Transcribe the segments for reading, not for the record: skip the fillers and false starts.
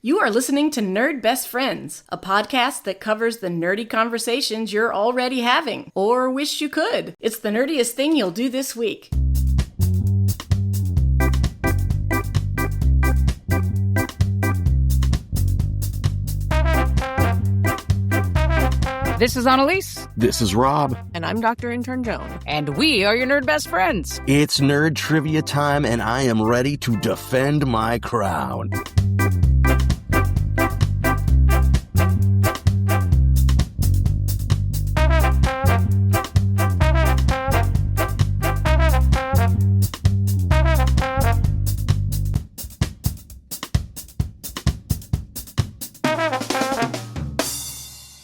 You are listening to Nerd Best Friends, a podcast that covers the nerdy conversations you're already having, or wish you could. It's the nerdiest thing you'll do this week. This is Analese. This is Rob. And I'm Dr. Intern Joan. And we are your nerd best friends. It's nerd trivia time, and I am ready to defend my crown.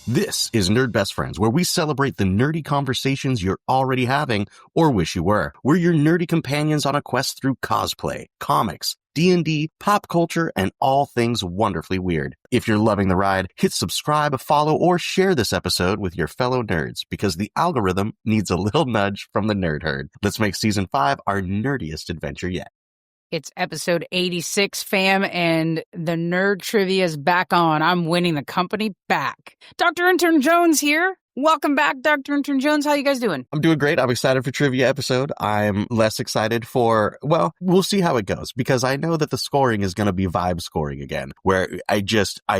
This is Nerd Best Friends, where we celebrate the nerdy conversations you're already having or wish you were. We're your nerdy companions on a quest through cosplay, comics, D&D, pop culture, and all things wonderfully weird. If you're loving the ride, hit subscribe, follow, or share this episode with your fellow nerds, because the algorithm needs a little nudge from the nerd herd. Let's make Season 5 our nerdiest adventure yet. It's episode 86, fam, and the nerd trivia is back on. I'm winning the company back. Dr. Intern Jones here. Welcome back, Dr. Intern Jones. How you guys doing? I'm doing great. I'm excited for trivia episode. I'm less excited for, well, we'll see how it goes, because I know that the scoring is going to be vibe scoring again, where I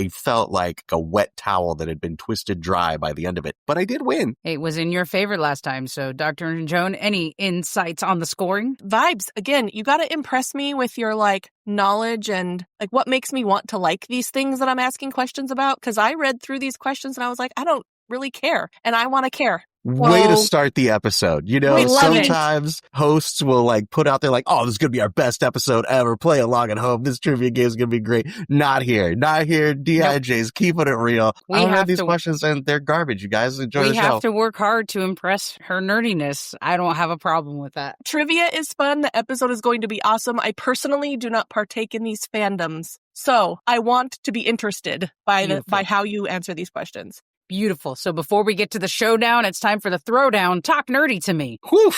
felt like a wet towel that had been twisted dry by the end of it, but I did win. It was in your favor last time. So, Dr. Intern Joan, any insights on the scoring? Vibes. Again, you got to impress me with your knowledge and what makes me want to like these things that I'm asking questions about. Because I read through these questions and I was like, I don't really care, and I want to care. Way to start the episode. You know, sometimes hosts will put out there oh, this is going to be our best episode ever. Play along at home. This trivia game is going to be great. Not here. DIJs, nope. Keeping it real. I read these questions and they're garbage. You guys enjoy the show. We have to work hard to impress her nerdiness. I don't have a problem with that. Trivia is fun. The episode is going to be awesome. I personally do not partake in these fandoms, so I want to be interested by how you answer these questions. Beautiful. So before we get to the showdown, it's time for the throwdown. Talk nerdy to me. Whew.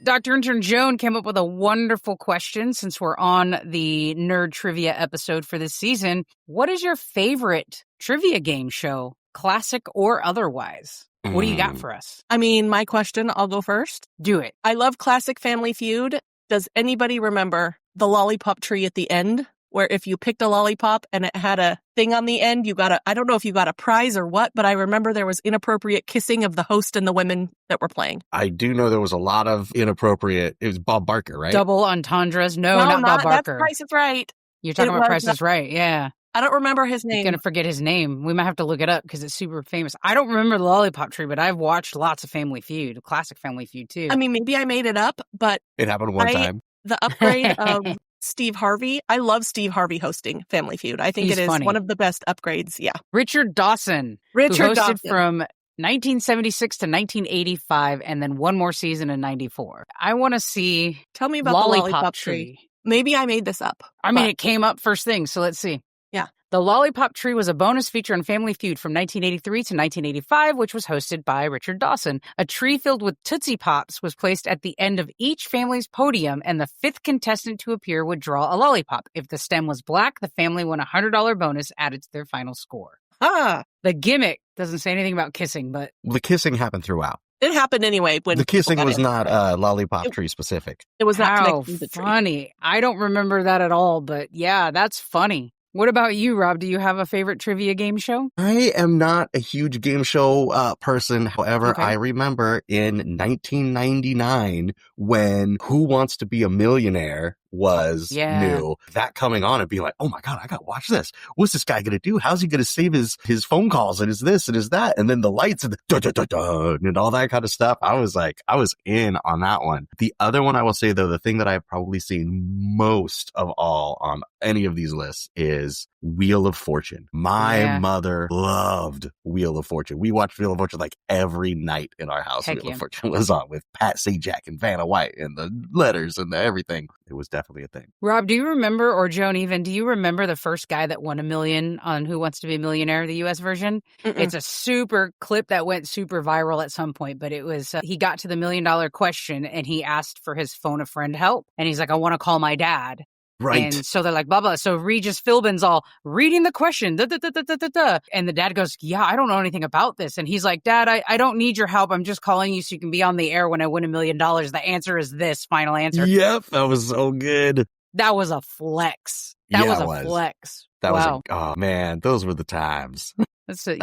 Dr. Intern Joan came up with a wonderful question since we're on the nerd trivia episode for this season. What is your favorite trivia game show, classic or otherwise? What do you got for us? I mean, my question, I'll go first. Do it. I love classic Family Feud. Does anybody remember the lollipop tree at the end? Where if you picked a lollipop and it had a thing on the end, I don't know if you got a prize or what, but I remember there was inappropriate kissing of the host and the women that were playing. I do know there was a lot of inappropriate, it was Bob Barker, right? Double entendres. No, not Bob Barker. That's Price is Right. You're talking about Price is Right, yeah. I don't remember his name. I'm going to forget his name. We might have to look it up because it's super famous. I don't remember the lollipop tree, but I've watched lots of Family Feud, classic Family Feud too. I mean, maybe I made it up, but it happened one time. The upgrade of Steve Harvey. I love Steve Harvey hosting Family Feud. I think it is funny. One of the best upgrades. Yeah. Richard Dawson. Who hosted from 1976 to 1985 and then one more season in 94. I want to see. Tell me about the lollipop tree. Maybe I made this up. I mean, it came up first thing, so let's see. Yeah. The Lollipop Tree was a bonus feature on Family Feud from 1983 to 1985, which was hosted by Richard Dawson. A tree filled with Tootsie Pops was placed at the end of each family's podium, and the fifth contestant to appear would draw a lollipop. If the stem was black, the family won a $100 bonus added to their final score. The gimmick doesn't say anything about kissing, but... The kissing happened throughout. It happened anyway. When the kissing was not lollipop tree specific. It was not connected to the tree. Funny. I don't remember that at all, but yeah, that's funny. What about you, Rob? Do you have a favorite trivia game show? I am not a huge game show person. However, I remember in 1999 when Who Wants to Be a Millionaire was new. That coming on and being like, oh my God, I got to watch this. What's this guy going to do? How's he going to save his phone calls and his this and his that? And then the lights and the dun, and all that kind of stuff. I was in on that one. The other one I will say, though, the thing that I've probably seen most of all on any of these lists is Wheel of Fortune. My mother loved Wheel of Fortune. We watched Wheel of Fortune every night in our house. Wheel of Fortune was on with Pat Sajak and Vanna White and the letters and the everything. It was definitely a thing. Rob, do you remember, or Joan even, do you remember the first guy that won $1 million on Who Wants to Be a Millionaire, the U.S. version? Mm-mm. It's a super clip that went super viral at some point, but it was, he got to the $1 million question and he asked for his phone a friend help. And he's like, I want to call my dad. Right. And so they're like, blah, blah. So Regis Philbin's all reading the question. Da, da, da, da, da, da, da. And the dad goes, yeah, I don't know anything about this. And he's like, Dad, I don't need your help. I'm just calling you so you can be on the air when I win $1 million. The answer is this, final answer. Yep. That was so good. That was a flex. That was a flex. That wow. Oh man, those were the times.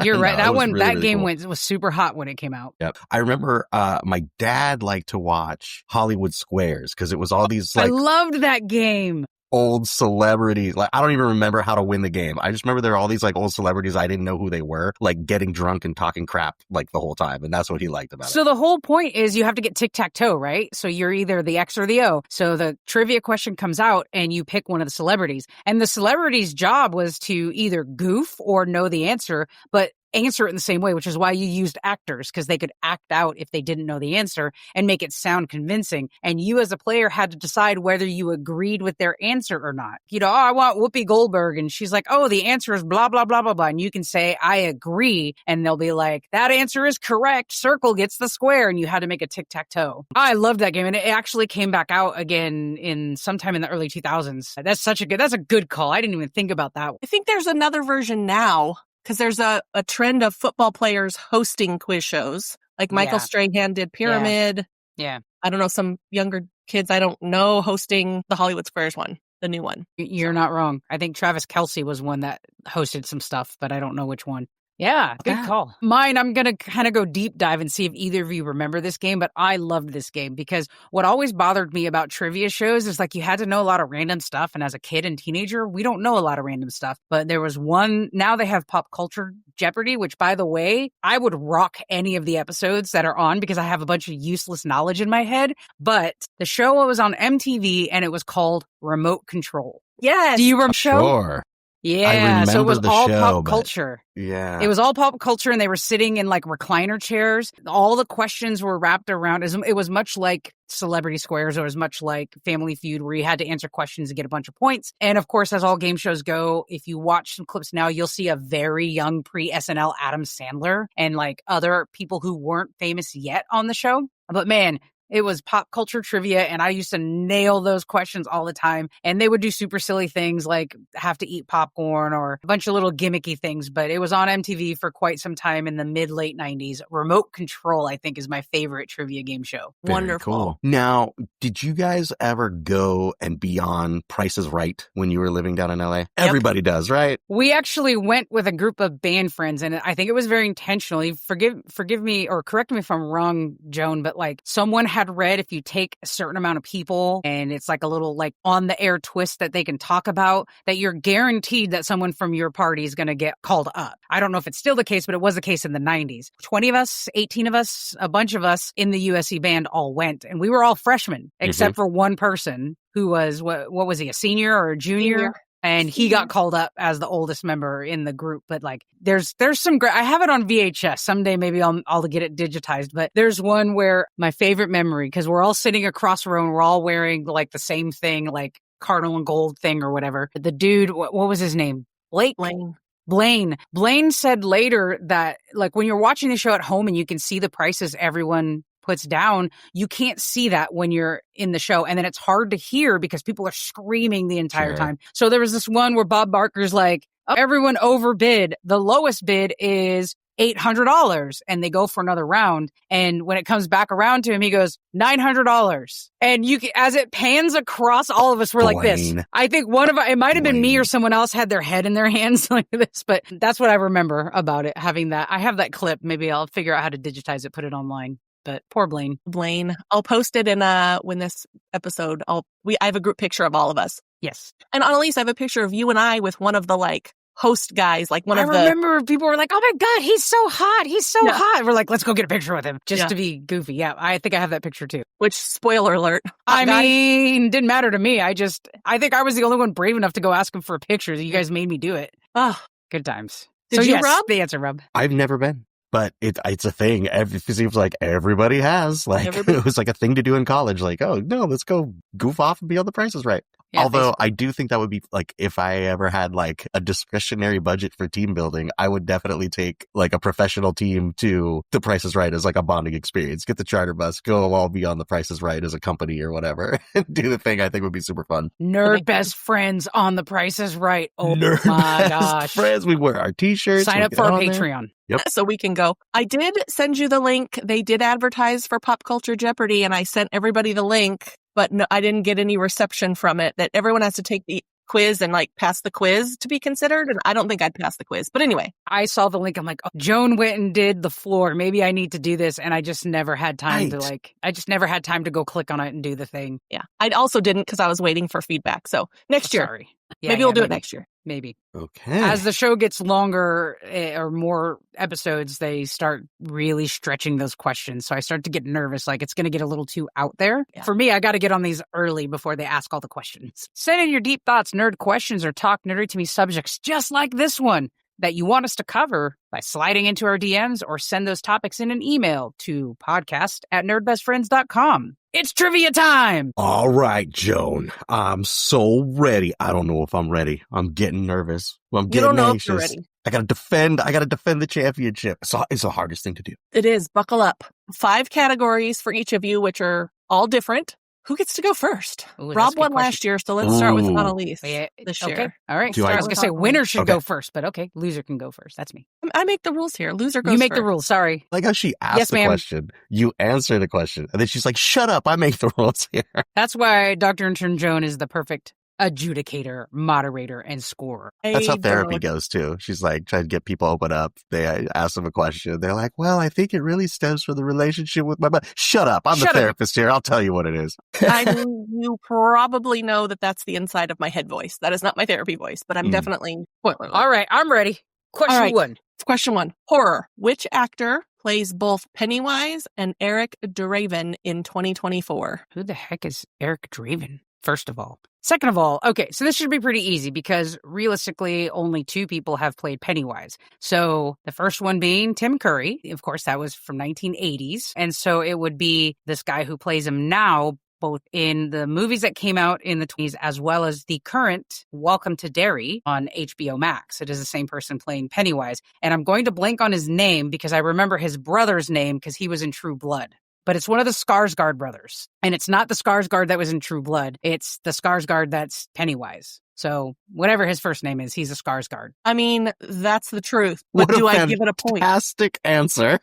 You're right. That one, really, that game cool. was super hot when it came out. Yep. I remember my dad liked to watch Hollywood Squares because it was all these I loved that game. Old celebrities. Like, I don't even remember how to win the game. I just remember there are all these like old celebrities. I didn't know who they were, like getting drunk and talking crap like the whole time. And that's what he liked about it. So the whole point is you have to get tic-tac-toe, right? So you're either the X or the O. So the trivia question comes out and you pick one of the celebrities. And the celebrity's job was to either goof or know the answer, but answer it in the same way, which is why you used actors, because they could act out if they didn't know the answer and make it sound convincing. And you as a player had to decide whether you agreed with their answer or not. You know, oh, I want Whoopi Goldberg. And she's like, oh, the answer is blah, blah, blah, blah, blah. And you can say, I agree. And they'll be like, that answer is correct. Circle gets the square. And you had to make a tic-tac-toe. I loved that game. And it actually came back out again in sometime in the early 2000s. That's a good call. I didn't even think about that. I think there's another version now, because there's a trend of football players hosting quiz shows. Like Michael Strahan did Pyramid. Yeah. I don't know, some younger kids I don't know hosting the Hollywood Squares one, the new one. You're not wrong. I think Travis Kelce was one that hosted some stuff, but I don't know which one. Yeah, good call. Mine, I'm going to kind of go deep dive and see if either of you remember this game, but I loved this game because what always bothered me about trivia shows is like you had to know a lot of random stuff. And as a kid and teenager, we don't know a lot of random stuff. But there was one, now they have Pop Culture Jeopardy, which by the way, I would rock any of the episodes that are on because I have a bunch of useless knowledge in my head. But the show was on MTV and it was called Remote Control. Yes. Do you remember the show? Sure. Yeah, so it was all pop culture. Yeah. It was all pop culture, and they were sitting in, like, recliner chairs. All the questions were wrapped around. It was much like Celebrity Squares. It was much like Family Feud, where you had to answer questions and get a bunch of points. And, of course, as all game shows go, if you watch some clips now, you'll see a very young pre-SNL Adam Sandler and, like, other people who weren't famous yet on the show. But, man, it was pop culture trivia, and I used to nail those questions all the time. And they would do super silly things like have to eat popcorn or a bunch of little gimmicky things. But it was on MTV for quite some time in the mid-late 90s. Remote Control, I think, is my favorite trivia game show. Very Wonderful. Cool. Now, did you guys ever go and be on Price is Right when you were living down in LA? Yep. Everybody does, right? We actually went with a group of band friends, and I think it was very intentional. Forgive me or correct me if I'm wrong, Joan, but like someone had read if you take a certain amount of people and it's like a little like on the air twist that they can talk about, that you're guaranteed that someone from your party is going to get called up. I don't know if it's still the case, but it was the case in the 90s. 20 of us, 18 of us, a bunch of us in the USC band all went, and we were all freshmen except for one person who was, what was he, a senior or a junior? And he got called up as the oldest member in the group. But like, there's some great, I have it on VHS. Someday maybe I'll get it digitized. But there's one where my favorite memory, because we're all sitting across the row and we're all wearing like the same thing, like cardinal and gold thing or whatever. The dude, what was his name? Blaine said later that like when you're watching the show at home and you can see the prices everyone puts down, you can't see that when you're in the show. And then it's hard to hear because people are screaming the entire time. So there was this one where Bob Barker's like, oh, everyone overbid. The lowest bid is $800. And they go for another round. And when it comes back around to him, he goes, $900. And you can, as it pans across all of us, we're like this. I think it might have been me or someone else had their head in their hands like this, but that's what I remember about it, having that. I have that clip. Maybe I'll figure out how to digitize it, put it online. But poor Blaine. I'll post it in when this episode. I have a group picture of all of us. Yes. And Analese, I have a picture of you and I with one of the like host guys, like one of the. I remember people were like, "Oh my God, he's so hot! He's so hot!" We're like, "Let's go get a picture with him just to be goofy." Yeah, I think I have that picture too. Which, spoiler alert, I mean, didn't matter to me. I think I was the only one brave enough to go ask him for a picture. You guys made me do it. Oh, good times. Did you, yes, Rob? The answer, Rob. I've never been. But it's a thing. It seems like everybody has. Like, it was like a thing to do in college. Like, oh, no, let's go goof off and be on The Price is Right. Yeah, although basically. I do think that would be like, if I ever had like a discretionary budget for team building, I would definitely take like a professional team to The Price is Right as like a bonding experience. Get the charter bus, go all be on The Price is Right as a company or whatever, and do the thing. I think would be super fun. Nerd best friends on The Price is Right. Oh Nerd my gosh. Friends. We wear our t-shirts. Sign up for our Patreon. Yep. So we can go. I did send you the link. They did advertise for Pop Culture Jeopardy, and I sent everybody the link, but no, I didn't get any reception from it. That everyone has to take the quiz and like pass the quiz to be considered, and I don't think I'd pass the quiz. But anyway. I saw the link. I'm like, oh, Joan went and did the floor. Maybe I need to do this, and I just never had time to go click on it and do the thing. Yeah. I also didn't because I was waiting for feedback. So next year. Sorry. Maybe we'll do it next year. Maybe. Okay. As the show gets longer or more episodes, they start really stretching those questions. So I start to get nervous, like it's going to get a little too out there. Yeah. For me, I got to get on these early before they ask all the questions. Send in your deep thoughts, nerd questions, or talk nerdy to me subjects just like this one that you want us to cover by sliding into our DMs or send those topics in an email to podcast@nerdbestfriends.com. It's trivia time! All right, Joan. I'm so ready. I don't know if I'm ready. I'm getting nervous. I'm getting You don't know anxious. if you're ready. I gotta defend the championship. It's the hardest thing to do. It is. Buckle up. 5 categories for each of you, which are all different. Who gets to go first? Ooh, Rob won last year, so let's start with Analese this year. Okay. All right. I was going to say winner should go first, but okay. Loser can go first. That's me. I make the rules here. Loser goes first. You make the rules. Sorry. Like how she asked the question, you answer the question, and then she's like, shut up, I make the rules here. That's why Dr. Intern Joan is the perfect adjudicator, moderator, and scorer. That's how therapy goes too. She's like trying to get people open up. They ask them a question. They're like, well, I think it really stems from the relationship with my mother. Shut up. I'm the therapist here. I'll tell you what it is. You probably know that that's the inside of my head voice. That is not my therapy voice, but I'm definitely... All right. I'm ready. Question 1. Question 1. Horror. Which actor plays both Pennywise and Eric Draven in 2024? Who the heck is Eric Draven, first of all? Second of all, okay, so this should be pretty easy because realistically, only 2 people have played Pennywise. So the first one being Tim Curry. Of course, that was from 1980s. And so it would be this guy who plays him now, both in the movies that came out in the 20s as well as the current Welcome to Derry on HBO Max. It is the same person playing Pennywise. And I'm going to blank on his name because I remember his brother's name because he was in True Blood. But it's one of the Skarsgård brothers. And it's not the Skarsgård that was in True Blood. It's the Skarsgård that's Pennywise. So whatever his first name is, he's a Skarsgård. I mean, that's the truth. But do I give it a point? Fantastic answer.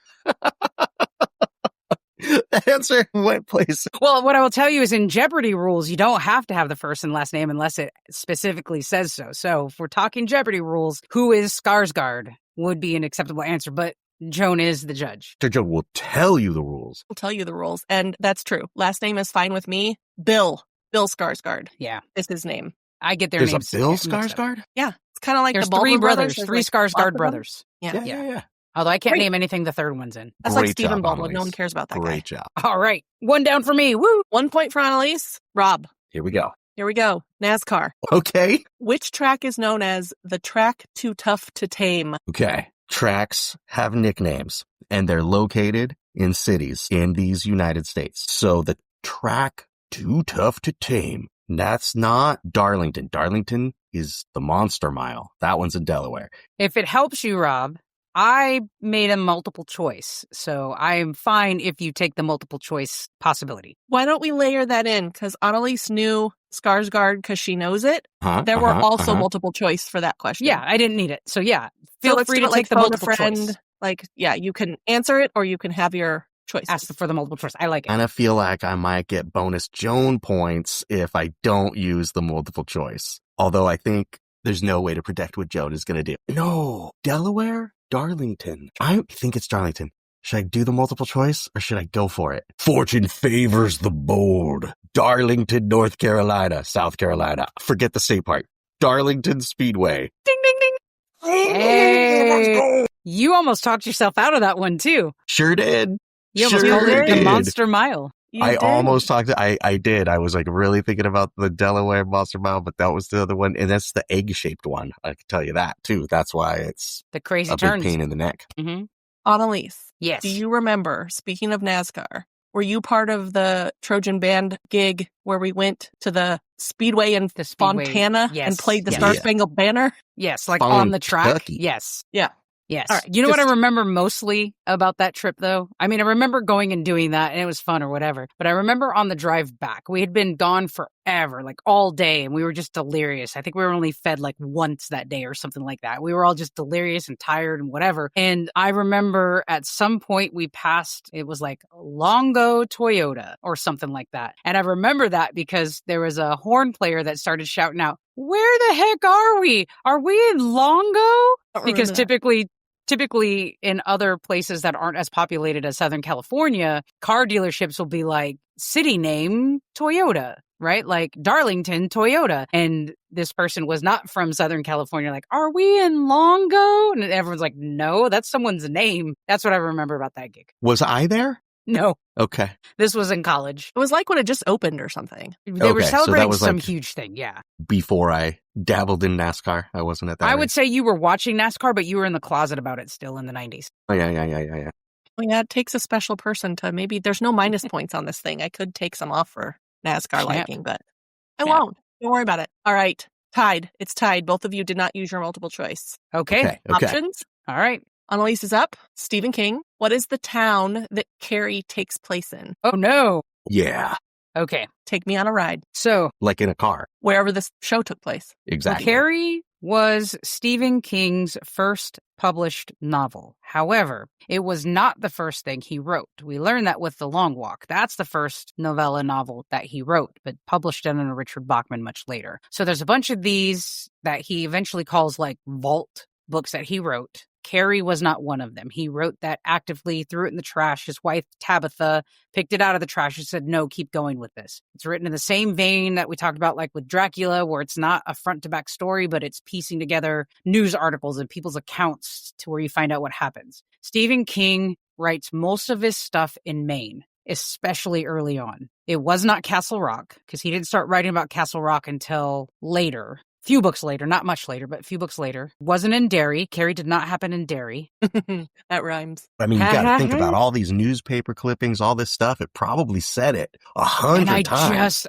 The answer went places. Well, what I will tell you is in Jeopardy rules, you don't have to have the first and last name unless it specifically says so. So if we're talking Jeopardy rules, who is Skarsgård would be an acceptable answer. But Joan is the judge. Joan will tell you the rules. We'll tell you the rules. And that's true. Last name is fine with me. Bill Skarsgård. Yeah. Is his name. I get their There's names. There's a Bill Skarsgård? Yeah. It's kind of like There's the Baldwin 3 brothers. There's 3 like Skarsgård brothers. Yeah. Although I can't name anything the third one's in. That's Great like Stephen job, Baldwin. Analese. No one cares about that guy. Great job. All right. 1 down for me. Woo! 1 point for Analese. Rob. Here we go. NASCAR. Okay. Which track is known as the track too tough to tame? Okay. Tracks have nicknames, and they're located in cities in these United States. So the track too tough to tame, that's not Darlington. Darlington is the Monster Mile. That one's in Delaware. If it helps you, Rob, I made a multiple choice, so I'm fine if you take the multiple choice possibility. Why don't we layer that in? Because Analese knew Skarsgård because she knows it. There were also multiple choice for that question. Yeah, I didn't need it. So yeah, feel free to take the multiple choice. Like, yeah, you can answer it or you can have your choice. Ask for the multiple choice. I like it. And I feel like I might get bonus Joan points if I don't use the multiple choice. Although I think there's no way to predict what Joan is going to do. No, Delaware? Darlington. I think it's Darlington. Should I do the multiple choice or should I go for it? Fortune favors the bold. Darlington, North Carolina, South Carolina. Forget the state part. Darlington Speedway. Ding, ding, ding. Hey, you almost talked yourself out of that one too. Sure did. You almost called it the Monster Mile. Almost talked to, I did. I was like really thinking about the Delaware Monster Mile, but that was the other one. And that's the egg-shaped one. I can tell you that too. That's why it's the crazy a turns. big pain in the neck. Mm-hmm. Analese. Yes. Do you remember, speaking of NASCAR, were you part of the Trojan Band gig where we went to the Speedway in Fontana and played the Star Spangled Banner? Yes, like on the track. Yes. Yeah. Yes. All right, you know what I remember mostly about that trip, though? I mean, I remember going and doing that, and it was fun or whatever. But I remember on the drive back, we had been gone forever, like all day, and we were just delirious. I think we were only fed like once that day or something like that. We were all just delirious and tired and whatever. And I remember at some point we passed, it was like Longo Toyota or something like that. And I remember that because there was a horn player that started shouting out, "Where the heck are we? Are we in Longo?" Because typically in other places that aren't as populated as Southern California, car dealerships will be like city name Toyota, right? Like Darlington Toyota. And this person was not from Southern California. Like, "Are we in Longo?" And everyone's like, "No, that's someone's name." That's what I remember about that gig. Was I there? No. Okay. This was in college. It was like when it just opened or something. They were celebrating some huge thing, yeah. Before I dabbled in NASCAR, I wasn't at that. I would say you were watching NASCAR, but you were in the closet about it still in the 90s. Oh, yeah. Well, yeah, it takes a special person to maybe, there's no minus points on this thing. I could take some off for NASCAR liking, but I won't. Don't worry about it. All right. Tied. It's tied. Both of you did not use your multiple choice. Okay. Options? All right. Analese is up. Stephen King. What is the town that Carrie takes place in? Oh, no. Yeah. Okay. Take me on a ride. So. Like in a car. Wherever this show took place. Exactly. Carrie was Stephen King's first published novel. However, it was not the first thing he wrote. We learned that with The Long Walk. That's the first novella novel that he wrote, but published under Richard Bachman much later. So there's a bunch of these that he eventually calls like vault books that he wrote. Carrie was not one of them. He wrote that actively, threw it in the trash. His wife, Tabitha, picked it out of the trash and said, "No, keep going with this." It's written in the same vein that we talked about, like with Dracula, where it's not a front-to-back story, but it's piecing together news articles and people's accounts to where you find out what happens. Stephen King writes most of his stuff in Maine, especially early on. It was not Castle Rock, because he didn't start writing about Castle Rock until later. Few books later, not much later, but a few books later. Wasn't in Derry. Carrie did not happen in Derry. That rhymes. I mean, you got to think about all these newspaper clippings, all this stuff. It probably said it 100 times.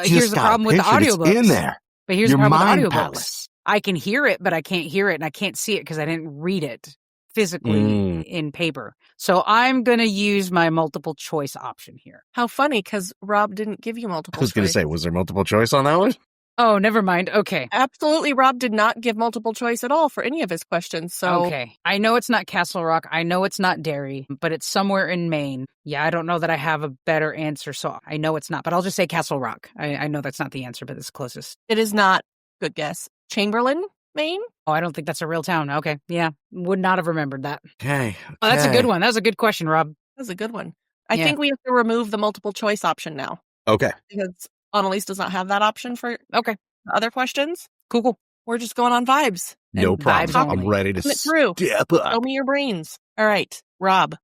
Here's the problem with the audiobooks. It's in there. But here's the problem with the audiobooks. Palace. I can hear it, but I can't hear it, and I can't see it because I didn't read it physically in paper. So I'm going to use my multiple choice option here. How funny, because Rob didn't give you multiple choice. I was going to say, was there multiple choice on that one? Oh, never mind. Okay. Absolutely. Rob did not give multiple choice at all for any of his questions. So okay. I know it's not Castle Rock. I know it's not Derry, but it's somewhere in Maine. Yeah, I don't know that I have a better answer, so I know it's not. But I'll just say Castle Rock. I know that's not the answer, but it's closest. It is not. Good guess. Chamberlain, Maine? Oh, I don't think that's a real town. Okay. Yeah. Would not have remembered that. Okay. Oh, that's a good one. That was a good question, Rob. That's a good one. I think we have to remove the multiple choice option now. Okay. Because Analese does not have that option for other questions. Cool. We're just going on vibes. No problem. I'm ready to step up. Show me your brains. All right, Rob.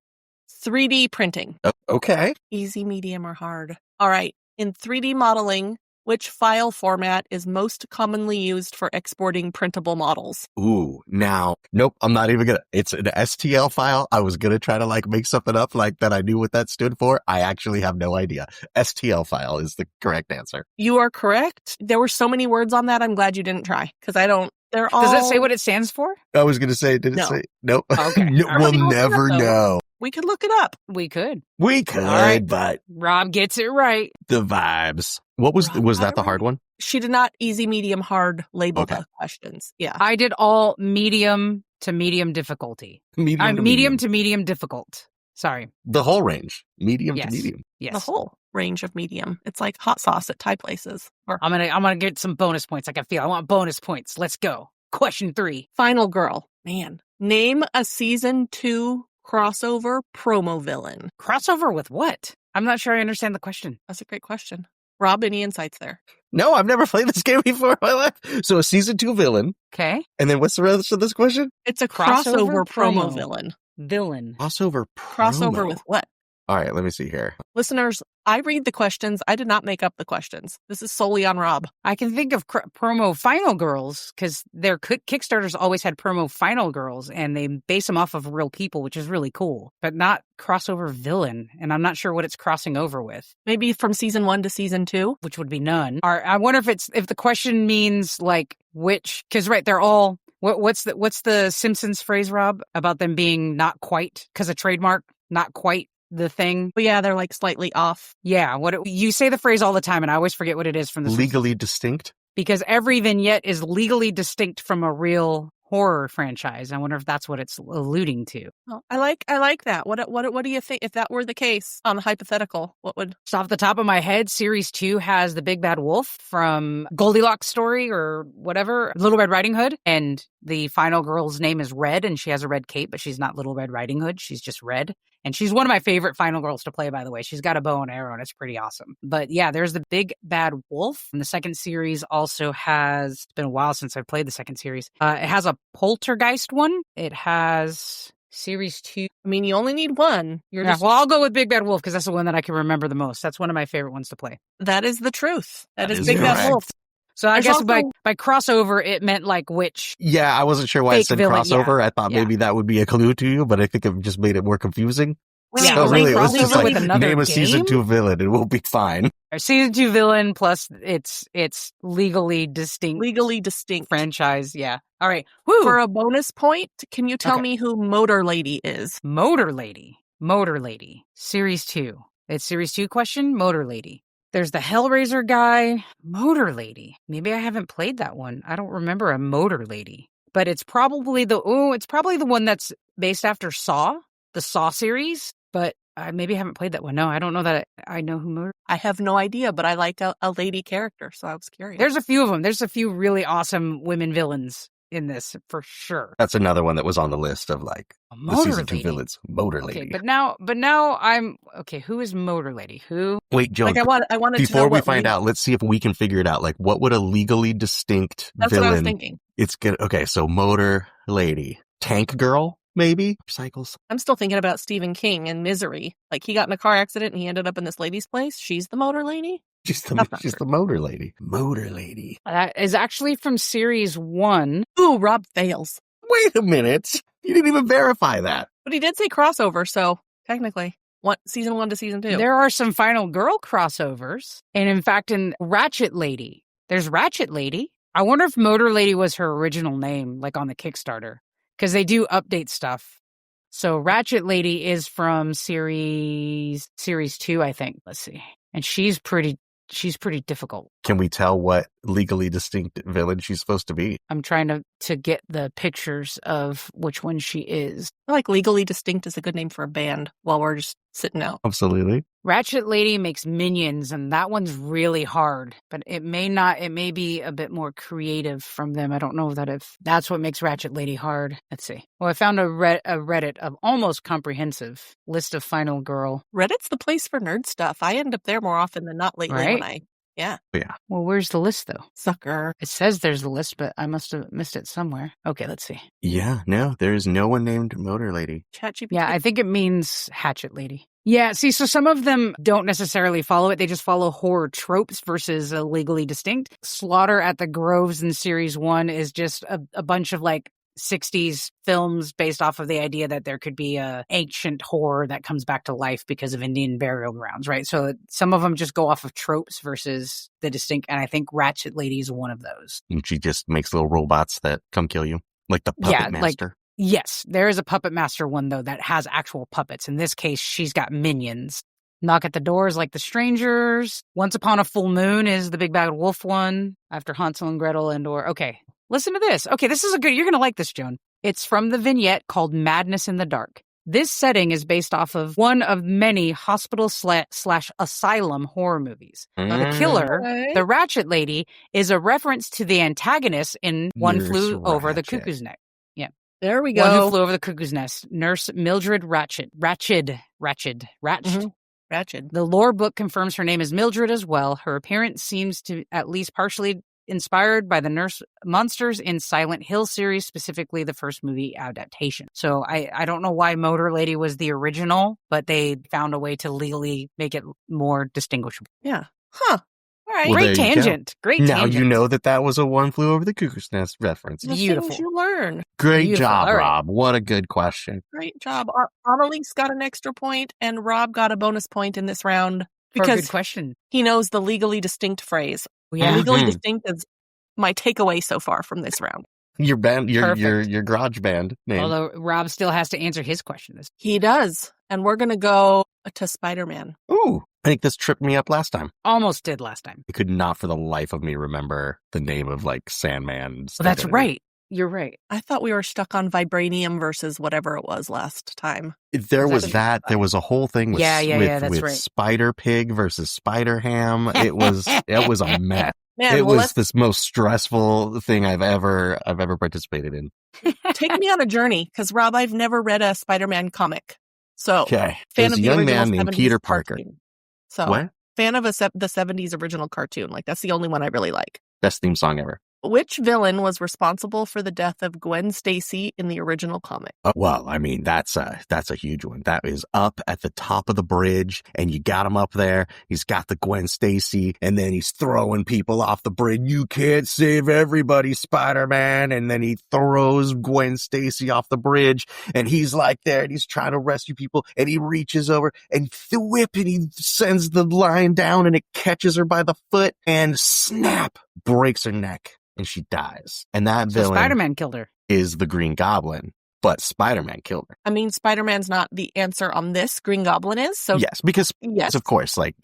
3D printing. Okay. Easy, medium, or hard. All right. In 3D modeling, which file format is most commonly used for exporting printable models? Ooh, now, nope, I'm not even gonna. It's an STL file. I was gonna try to make something up like that. I knew what that stood for. I actually have no idea. STL file is the correct answer. You are correct. There were so many words on that. I'm glad you didn't try because I don't. They're all. Does it say what it stands for? I was gonna say, did it say? Nope. Okay. We'll never know. We could look it up. We could, right. But Rob gets it right. The vibes. What was that the hard one? She did not easy, medium, hard label the questions. Yeah. I did all medium to medium difficulty. Medium to medium difficult. Sorry. The whole range. Medium to medium. Yes. The whole range of medium. It's like hot sauce at Thai places. I'm gonna get some bonus points. I want bonus points. Let's go. Question 3. Final girl. Man. Name a season 2 crossover promo villain. Crossover with what? I'm not sure I understand the question. That's a great question. Rob, any insights there? No, I've never played this game before in my life. So a season 2 villain. Okay. And then what's the rest of this question? It's a crossover promo villain. Villain. Crossover with what? All right, let me see here. Listeners, I read the questions. I did not make up the questions. This is solely on Rob. I can think of promo final girls because their Kickstarters always had promo final girls, and they base them off of real people, which is really cool, but not crossover villain. And I'm not sure what it's crossing over with. Maybe from season 1 to season 2, which would be none. I wonder if the question means like which, because right, they're all. What's the Simpsons phrase, Rob, about them being not quite because a trademark, not quite the thing? But yeah, they're like slightly off. Yeah, you say the phrase all the time, and I always forget what it is from the legally distinct. Because every vignette is legally distinct from a real horror franchise. I wonder if that's what it's alluding to. Oh, I like that. What do you think if that were the case on the hypothetical? What would? Just off the top of my head, series 2 has the big bad wolf from Goldilocks story or whatever, Little Red Riding Hood, and the final girl's name is Red, and she has a red cape, but she's not Little Red Riding Hood. She's just Red. And she's one of my favorite final girls to play, by the way. She's got a bow and arrow, and it's pretty awesome. But yeah, there's the big bad wolf. And the second series also has, it's been a while since I've played the second series. It has a poltergeist one. It has series 2. I mean, you only need one. Well, I'll go with Big Bad Wolf because that's the one that I can remember the most. That's one of my favorite ones to play. That is the truth. That is Big Bad Wolf. So I guess by crossover, it meant like which. Yeah, I wasn't sure why it said villain, crossover. I thought maybe that would be a clue to you, but I think it just made it more confusing. Yeah, so really, let's just like name a game? season 2 villain and we'll be fine. A season 2 villain plus it's legally distinct. Legally distinct franchise. Yeah. All right. Woo. For a bonus point, can you tell me who Motor Lady is? Motor Lady. Series 2. It's series 2 question. Motor Lady. There's the Hellraiser guy. Motor Lady. Maybe I haven't played that one. I don't remember a Motor Lady. But it's probably the one that's based after Saw, the Saw series. But I maybe haven't played that one. No, I don't know that I know who Motor. I have no idea, but I like a lady character, so I was curious. There's a few of them. There's a few really awesome women villains in this for sure. That's another one that was on the list of like the season 2 villains. Motor Lady. Okay, but now I'm okay. Who is Motor Lady? Who? Wait, Joan. Like I wanted before to know we find out, let's see if we can figure it out. Like, what would a legally distinct That's villain? What I was thinking. It's good. Okay, so Motor Lady, Tank Girl, maybe Cycles. I'm still thinking about Stephen King and Misery. Like he got in a car accident and he ended up in this lady's place. She's the Motor Lady. She's the Motor Lady. Motor Lady. That is actually from series 1. Ooh, Rob fails. Wait a minute. You didn't even verify that. But he did say crossover, so technically, season 1 to season 2. There are some final girl crossovers. And in fact, in Ratchet Lady, there's Ratchet Lady. I wonder if Motor Lady was her original name, like on the Kickstarter, because they do update stuff. So Ratchet Lady is from series 2, I think. Let's see. And she's pretty difficult. Can we tell what legally distinct villain she's supposed to be? I'm trying to get the pictures of which one she is. I like Legally Distinct is a good name for a band while we're just sitting out. Absolutely. Ratchet Lady makes minions, and that one's really hard, but it may be a bit more creative from them. I don't know if that's what makes Ratchet Lady hard. Let's see. Well, I found a Reddit of almost comprehensive list of final girl. Reddit's the place for nerd stuff. I end up there more often than not lately right? Yeah. Well, where's the list, though? Sucker. It says there's a list, but I must have missed it somewhere. Okay, let's see. Yeah, no, there's no one named Motor Lady. ChatGPT. Yeah, I think it means Hatchet Lady. Yeah, see, so some of them don't necessarily follow it. They just follow horror tropes versus legally distinct. Slaughter at the Groves in Series 1 is just a bunch of, like, 60s films based off of the idea that there could be a ancient horror that comes back to life because of Indian burial grounds, right? So some of them just go off of tropes versus the distinct, and I think Ratchet Lady is one of those. And she just makes little robots that come kill you, like the Puppet Master. Yes, there is a Puppet Master one, though, that has actual puppets. In this case, she's got minions. Knock at the Doors like the Strangers. Once Upon a Full Moon is the Big Bad Wolf one after Hansel and Gretel okay. Listen to this. Okay, this is you're going to like this, Joan. It's from the vignette called Madness in the Dark. This setting is based off of one of many hospital / asylum horror movies. The killer, the Ratchet Lady, is a reference to the antagonist in One Flew Over the Cuckoo's Nest. Yeah. There we go. One Who Flew Over the Cuckoo's Nest. Nurse Mildred Ratched. Mm-hmm. Ratched. The lore book confirms her name is Mildred as well. Her appearance seems to at least partially inspired by the monsters in Silent Hill series, specifically the first movie adaptation. So I don't know why Motor Lady was the original, but they found a way to legally make it more distinguishable. Yeah. Huh. All right. Well, Great tangent. Great now tangent. you know that was a One Flew Over the Cuckoo's Nest reference. The Beautiful. things you learn. Great Beautiful. job, All right. Rob. What a good question. Great job. Analese got an extra point, and Rob got a bonus point in this round For a because good question. he knows the legally distinct phrase. Yeah. Legally Mhm. distinct is my takeaway so far from this round. Your band, your Perfect. garage band name. Although Rob still has to answer his question. He does. And we're going to go to Spider-Man. Ooh, I think this tripped me up last time. Almost did last time. I could not for the life of me remember the name of like Sandman. Well, that's right. You're right. I thought we were stuck on vibranium versus whatever it was last time. There was that. There was a whole thing with, that's with right. Spider Pig versus Spider Ham. It was a mess. Man, It was this most stressful thing I've ever participated in. take me on a journey, because Rob, I've never read a Spider-Man comic. So, Okay, fan there's of a the young original man named 70s Peter Parker. cartoon. So, What? fan of the 70s original cartoon. Like, that's the only one I really like. Best theme song ever. Which villain was responsible for the death of Gwen Stacy in the original comic? Well, I mean, that's a huge one. That is up at the top of the bridge, and you got him up there. He's got the Gwen Stacy, and then he's throwing people off the bridge. You can't save everybody, Spider-Man. And then he throws Gwen Stacy off the bridge, and he's like there, and he's trying to rescue people, and he reaches over and and he sends the line down, and it catches her by the foot, and snap, breaks her neck. And she dies. And that villain Spider-Man killed her. is the Green Goblin, but Spider-Man killed her. I mean, Spider-Man's not the answer on this. Green Goblin is. So Yes, because yes. of course, like,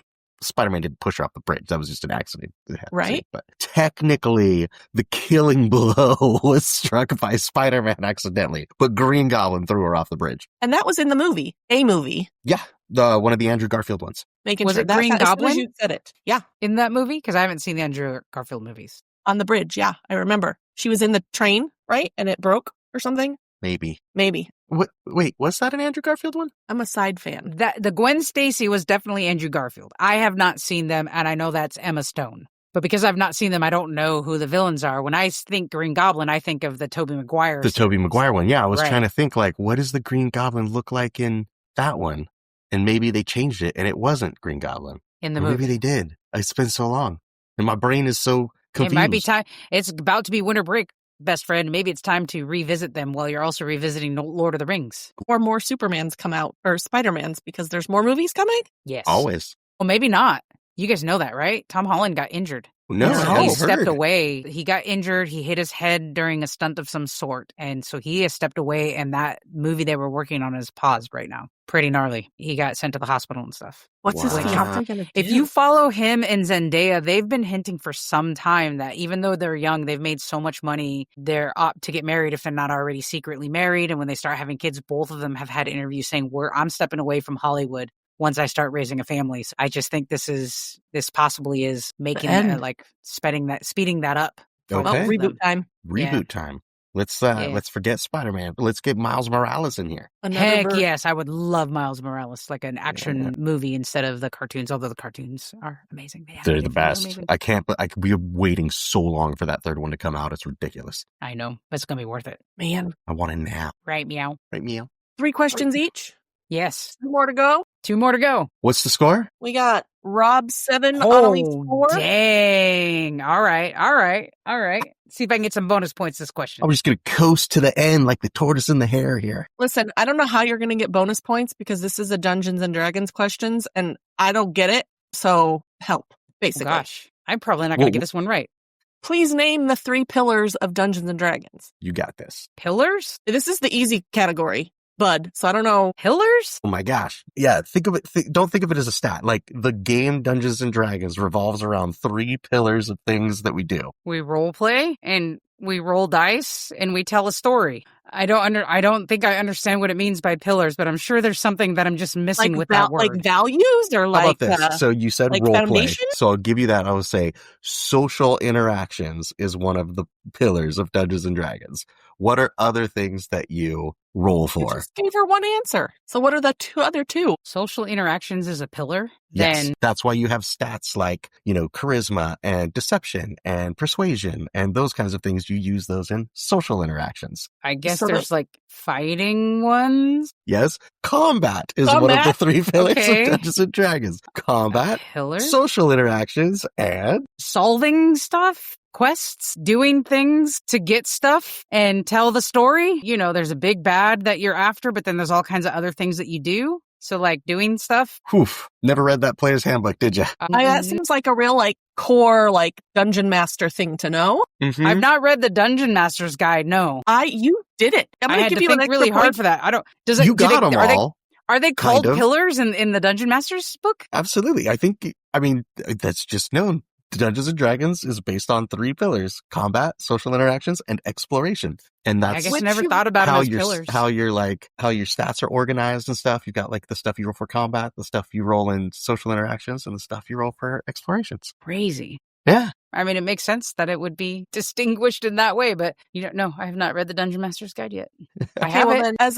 Spider-Man didn't push her off the bridge. That was just an accident. Right. But technically, the killing blow was struck by Spider-Man accidentally, but Green Goblin threw her off the bridge. And that was in the movie. A movie. Yeah, one of the Andrew Garfield ones. Making Was sure it Green as soon as Goblin? you said it. Yeah. In that movie? Because I haven't seen the Andrew Garfield movies. On the bridge. Yeah. I remember. She was in the train, right? And it broke or something. Maybe. Maybe. Was that an Andrew Garfield one? I'm a side fan. The Gwen Stacy was definitely Andrew Garfield. I have not seen them, and I know that's Emma Stone. But because I've not seen them, I don't know who the villains are. When I think Green Goblin, I think of the Tobey Maguire. The Tobey Maguire one. Yeah, I was Right. trying to think, like, what does the Green Goblin look like in that one? And maybe they changed it, and it wasn't Green Goblin. in the Or movie. maybe they did. It's been so long, and my brain is so confused. It might be time. It's about to be winter break, best friend. Maybe it's time to revisit them while you're also revisiting Lord of the Rings. Or more Supermans come out, or Spider-Mans, because there's more movies coming? Yes. Always. Well, maybe not. You guys know that, right? Tom Holland got injured. No, Yeah. I He heard. stepped away. He got injured. He hit his head during a stunt of some sort. And so he has stepped away, and that movie they were working on is paused right now. Pretty gnarly. He got sent to the hospital and stuff. What's his Wow. fiance gonna do? If you follow him and Zendaya, they've been hinting for some time that even though they're young, they've made so much money, they're up to get married if they're not already secretly married. And when they start having kids, both of them have had interviews saying, I'm stepping away from Hollywood once I start raising a family. So I just think this possibly is making end. speeding that up. for Okay. both Well, of reboot them. time. Reboot time. Let's forget Spider-Man. Let's get Miles Morales in here. Another Heck bird. yes, I would love Miles Morales, like an action movie instead of the cartoons, although the cartoons are amazing. They're the best. We're waiting so long for that third one to come out. It's ridiculous. I know, but it's going to be worth it. Man. I want it now. Right, meow? Right, Meow? 3 questions each. Yes. 2 more to go. 2 more to go. What's the score? We got Rob 7, Annalise 4. Dang. All right. See if I can get some bonus points this question. I'm just going to coast to the end like the tortoise and the hare here. Listen, I don't know how you're going to get bonus points because this is a Dungeons and Dragons questions and I don't get it. So help, basically. Gosh, I'm probably not going to Whoa. get this one right. Please name the 3 pillars of Dungeons and Dragons. You got this. Pillars? This is the easy category, bud. So I don't know. Pillars? Oh my gosh. Yeah, think of it. Don't think of it as a stat. Like the game Dungeons and Dragons revolves around 3 pillars of things that we do. We role play and we roll dice and we tell a story. I don't think I understand what it means by pillars, but I'm sure there's something that I'm just missing with that word. Like values or How about this? So you said like role foundation? play. So I'll give you that. I would say social interactions is one of the pillars of Dungeons and Dragons. What are other things that you roll for? You just gave her one answer. So what are the other two? Social interactions is a pillar. Yes, Then that's why you have stats like, charisma and deception and persuasion and those kinds of things. You use those in social interactions. I guess there's like fighting ones. Yes, combat is one of the 3 pillars of Dungeons and Dragons. Combat, social interactions, and solving stuff. Quests, doing things to get stuff and tell the story. There's a big bad that you're after, but then there's all kinds of other things that you do. So like doing stuff. Never read that player's handbook, did you? That seems like a real core dungeon master thing to know. Mm-hmm. I've not read the Dungeon Master's Guide. No, you did it. I had to think really hard for that. I don't. Does it? You got them all. Are they called pillars in the Dungeon Master's book? Absolutely. That's just known. Dungeons and Dragons is based on 3 pillars: combat, social interactions, and exploration. And that's I guess I never thought about them as pillars. How your stats are organized and stuff. You've got the stuff you roll for combat, the stuff you roll in social interactions, and the stuff you roll for explorations. Crazy. Yeah. It makes sense that it would be distinguished in that way, but no, I have not read the Dungeon Master's Guide yet. I haven't. As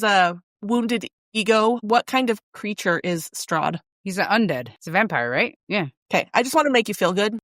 a wounded ego, what kind of creature is Strahd? He's an undead. It's a vampire, right? Yeah. Okay. I just want to make you feel good.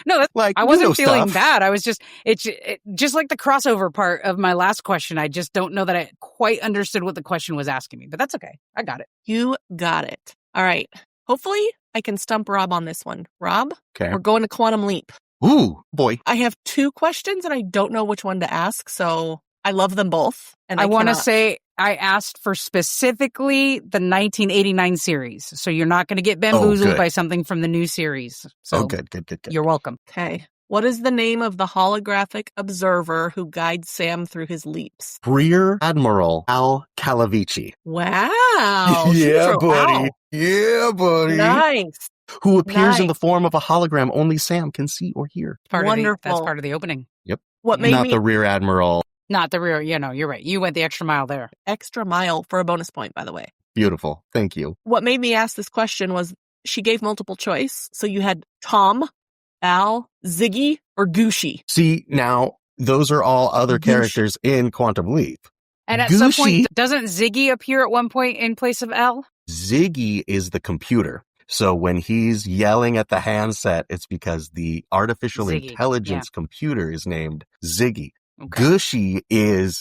No, that's I wasn't feeling bad. I was just, it's just like the crossover part of my last question. I just don't know that I quite understood what the question was asking me, but that's okay. I got it. You got it. All right. Hopefully I can stump Rob on this one. Rob, okay. We're going to Quantum Leap. Ooh, boy. I have 2 questions and I don't know which one to ask. So I love them both. And I want to say I asked for specifically the 1989 series. So you're not going to get bamboozled by something from the new series. So good. You're welcome. Okay. What is the name of the holographic observer who guides Sam through his leaps? Rear Admiral Al Calavici. Wow. Yeah, buddy. Yeah, buddy. Nice. Who appears in the form of a hologram only Sam can see or hear. Wonderful. That's part of the opening. Yep. What made Not the Rear Admiral. Not the rear. You're right. You went the extra mile there. Extra mile for a bonus point, by the way. Beautiful. Thank you. What made me ask this question was she gave multiple choice. So you had Tom, Al, Ziggy, or Gooshi. See, now, those are all other characters in Quantum Leap. And at some point, doesn't Ziggy appear at one point in place of Al? Ziggy is the computer. So when he's yelling at the handset, it's because the artificial intelligence computer is named Ziggy. Okay. Gooshi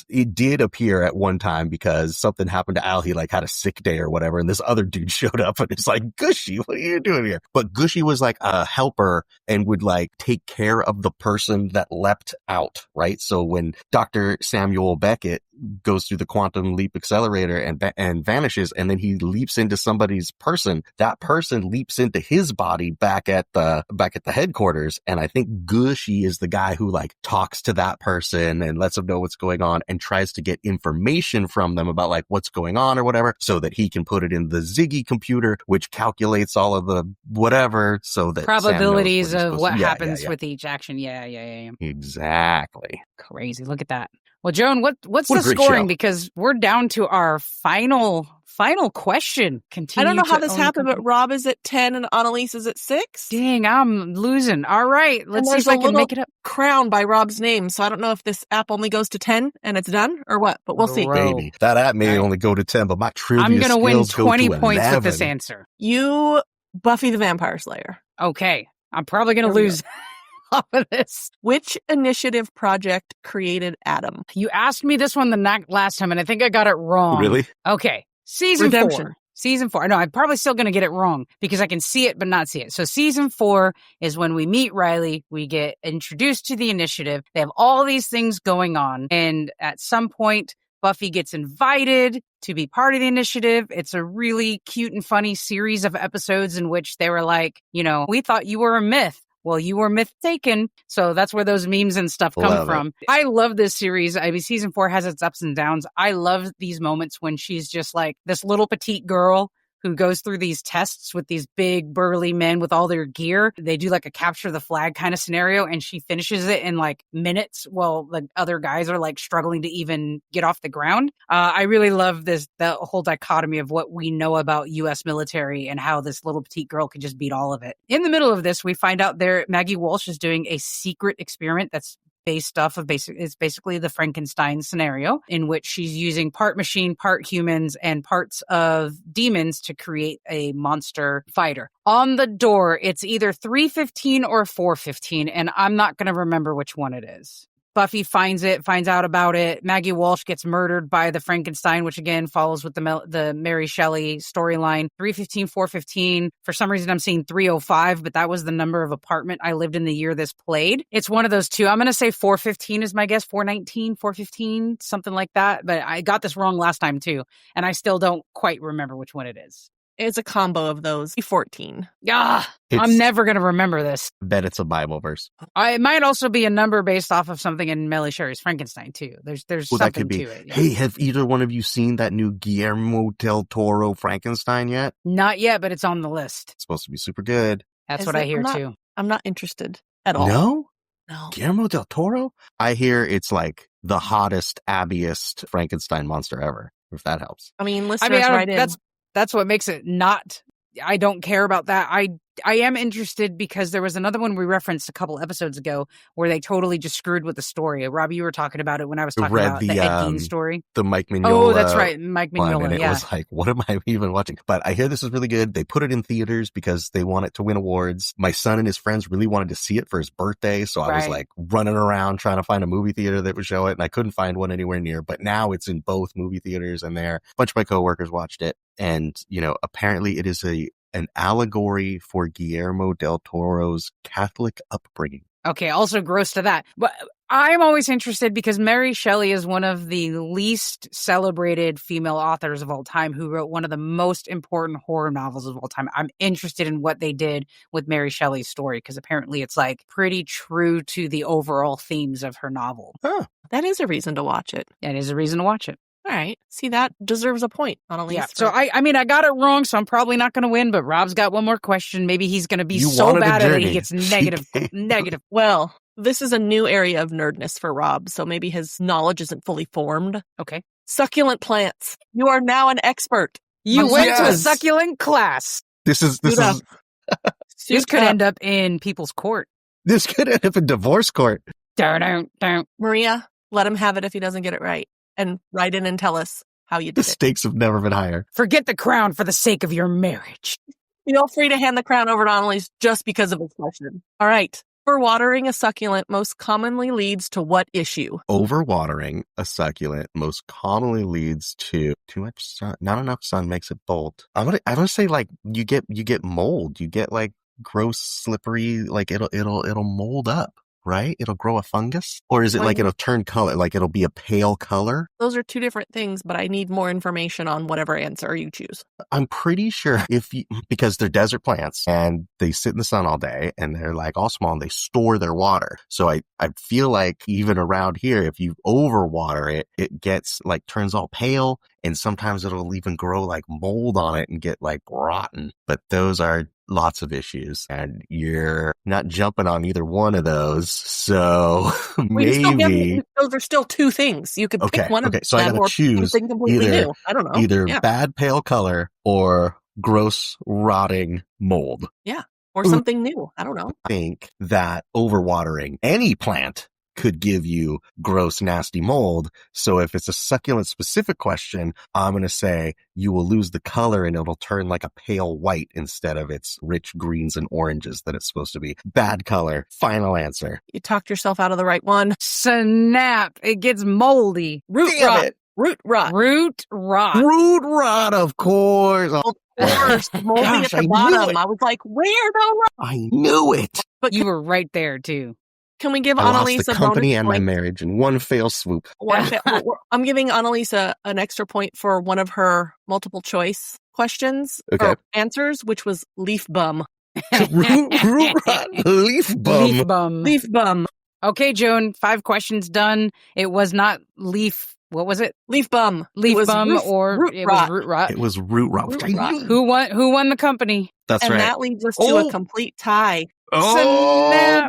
it did appear at one time because something happened to Al. He had a sick day or whatever. And this other dude showed up and it's like, Gooshi, what are you doing here? But Gooshi was like a helper and would take care of the person that leapt out, right? So when Dr. Samuel Beckett goes through the quantum leap accelerator and vanishes, and then he leaps into somebody's person, that person leaps into his body back at the headquarters. And I think Gooshi is the guy who talks to that person and lets them know what's going on and tries to get information from them about what's going on or whatever, so that he can put it in the Ziggy computer, which calculates all of the whatever, so that probabilities of what happens with each action. Yeah. Exactly. Crazy. Look at that. Well, Joan, what's the scoring? Show. Because we're down to our final question. I don't know how this happened, but Rob is at 10 and Analese is at 6. Dang, I'm losing. All right, let's see if I can make it up. Crown by Rob's name, so I don't know if this app only goes to 10 and it's done or what, but we'll see. Baby, that app may only go to 10, but my trivia I'm going to win 20 points 11. with this answer. You, Buffy the Vampire Slayer. Okay, I'm probably going to lose off of this. Which initiative project created Adam? You asked me this one the last time, and I think I got it wrong. Really? Okay. Season 4. No, I'm probably still going to get it wrong because I can see it but not see it. So season 4 is when we meet Riley. We get introduced to the initiative. They have all these things going on. And at some point, Buffy gets invited to be part of the initiative. It's a really cute and funny series of episodes in which they were like, we thought you were a myth. Well, you were mistaken. So that's where those memes and stuff come from. I love this series. Season 4 has its ups and downs. I love these moments when she's just this little petite girl who goes through these tests with these big burly men with all their gear. They do like a capture the flag kind of scenario, and she finishes it in like minutes while the other guys are like struggling to even get off the ground. I really love the whole dichotomy of what we know about U.S. military and how this little petite girl could just beat all of it. In the middle of this, we find out Maggie Walsh is doing a secret experiment that's based off of it's basically the Frankenstein scenario, in which she's using part machine, part humans, and parts of demons to create a monster fighter. On the door, it's either 315 or 415, and I'm not going to remember which one it is. Buffy finds out about it. Maggie Walsh gets murdered by the Frankenstein, which again follows with the Mary Shelley storyline. 315, 415. For some reason, I'm seeing 305, but that was the number of apartment I lived in the year this played. It's one of those two. I'm going to say 415 is my guess. 419, 415, something like that. But I got this wrong last time too, and I still don't quite remember which one it is. It's a combo of those. 14. I'm never going to remember this. I bet it's a Bible verse. It might also be a number based off of something in Mary Shelley's Frankenstein, too. There's something that could be. to it. Yeah. Hey, have either one of you seen that new Guillermo del Toro Frankenstein yet? Not yet, but it's on the list. It's supposed to be super good. That's what I hear, too. I'm not interested at all. No? Guillermo del Toro? I hear it's like the hottest, abbiest Frankenstein monster ever, if that helps. I mean, listeners, right in. That's what makes it not. I don't care about that. I am interested because there was another one we referenced a couple episodes ago where they totally just screwed with the story. Robbie, you were talking about it when I was talking about the Ed Gein story. The Mike Mignola. Oh, that's right. Mike Mignola, and it was like, what am I even watching? But I hear this is really good. They put it in theaters because they want it to win awards. My son and his friends really wanted to see it for his birthday. So I was like running around trying to find a movie theater that would show it. And I couldn't find one anywhere near. But now it's in both movie theaters, and a bunch of my coworkers watched it. And, apparently it is an allegory for Guillermo del Toro's Catholic upbringing. Okay, also gross to that. But I'm always interested because Mary Shelley is one of the least celebrated female authors of all time who wrote one of the most important horror novels of all time. I'm interested in what they did with Mary Shelley's story because apparently it's like pretty true to the overall themes of her novel. Huh. That is a reason to watch it. That is a reason to watch it. All right. See, that deserves a point, Analese. Yeah. So, I mean, I got it wrong, so I'm probably not going to win, but Rob's got one more question. Maybe he's going to be so bad at it, he gets negative. Well, this is a new area of nerdness for Rob, so maybe his knowledge isn't fully formed. Okay. Succulent plants. You are now an expert. You went to a succulent class. This could end up in people's court. This could end up in divorce court. Don't. Maria, let him have it if he doesn't get it right. And write in and tell us how you did it. The stakes have never been higher. Forget the crown for the sake of your marriage. Feel free to hand the crown over to Analese just because of his question. All right. Overwatering a succulent most commonly leads to what issue? Overwatering a succulent most commonly leads to too much sun. Not enough sun makes it bolt. I'm gonna say like you get mold. You get like gross, slippery. Like it'll mold up. Right? It'll grow a fungus? Or is it like it'll turn color, like it'll be a pale color? Those are two different things, but I need more information on whatever answer you choose. I'm pretty sure because they're desert plants and they sit in the sun all day and they're like all small and they store their water. So I feel like even around here, if you overwater it, it gets like turns all pale and sometimes it'll even grow like mold on it and get like rotten. But those are lots of issues and you're not jumping on either one of those. So maybe those are still two things. You could pick one of them. So I gotta choose something completely new. I don't know. Either bad pale color or gross rotting mold. Yeah. Or something new. I don't know. I think that overwatering any plant could give you gross, nasty mold. So if it's a succulent specific question, I'm going to say you will lose the color and it'll turn like a pale white instead of its rich greens and oranges that it's supposed to be. Bad color. Final answer. You talked yourself out of the right one. Snap. It gets moldy. Root rot, of course. Of course. Moldy at the bottom. I was like, where though? I knew it. But you were right there too. Can we give Analese a bonus? The company and my marriage in one fell swoop. I'm giving Analese an extra point for one of her multiple choice questions or answers, which was leaf bum. Leaf bum. Leaf bum. Okay, Joan, 5 questions done. It was not leaf What was it? Leaf bum. Leaf bum root rot. was root rot. It was root rot. Root rot. Who won the company? That's and right. that leads us to a complete tie. Oh,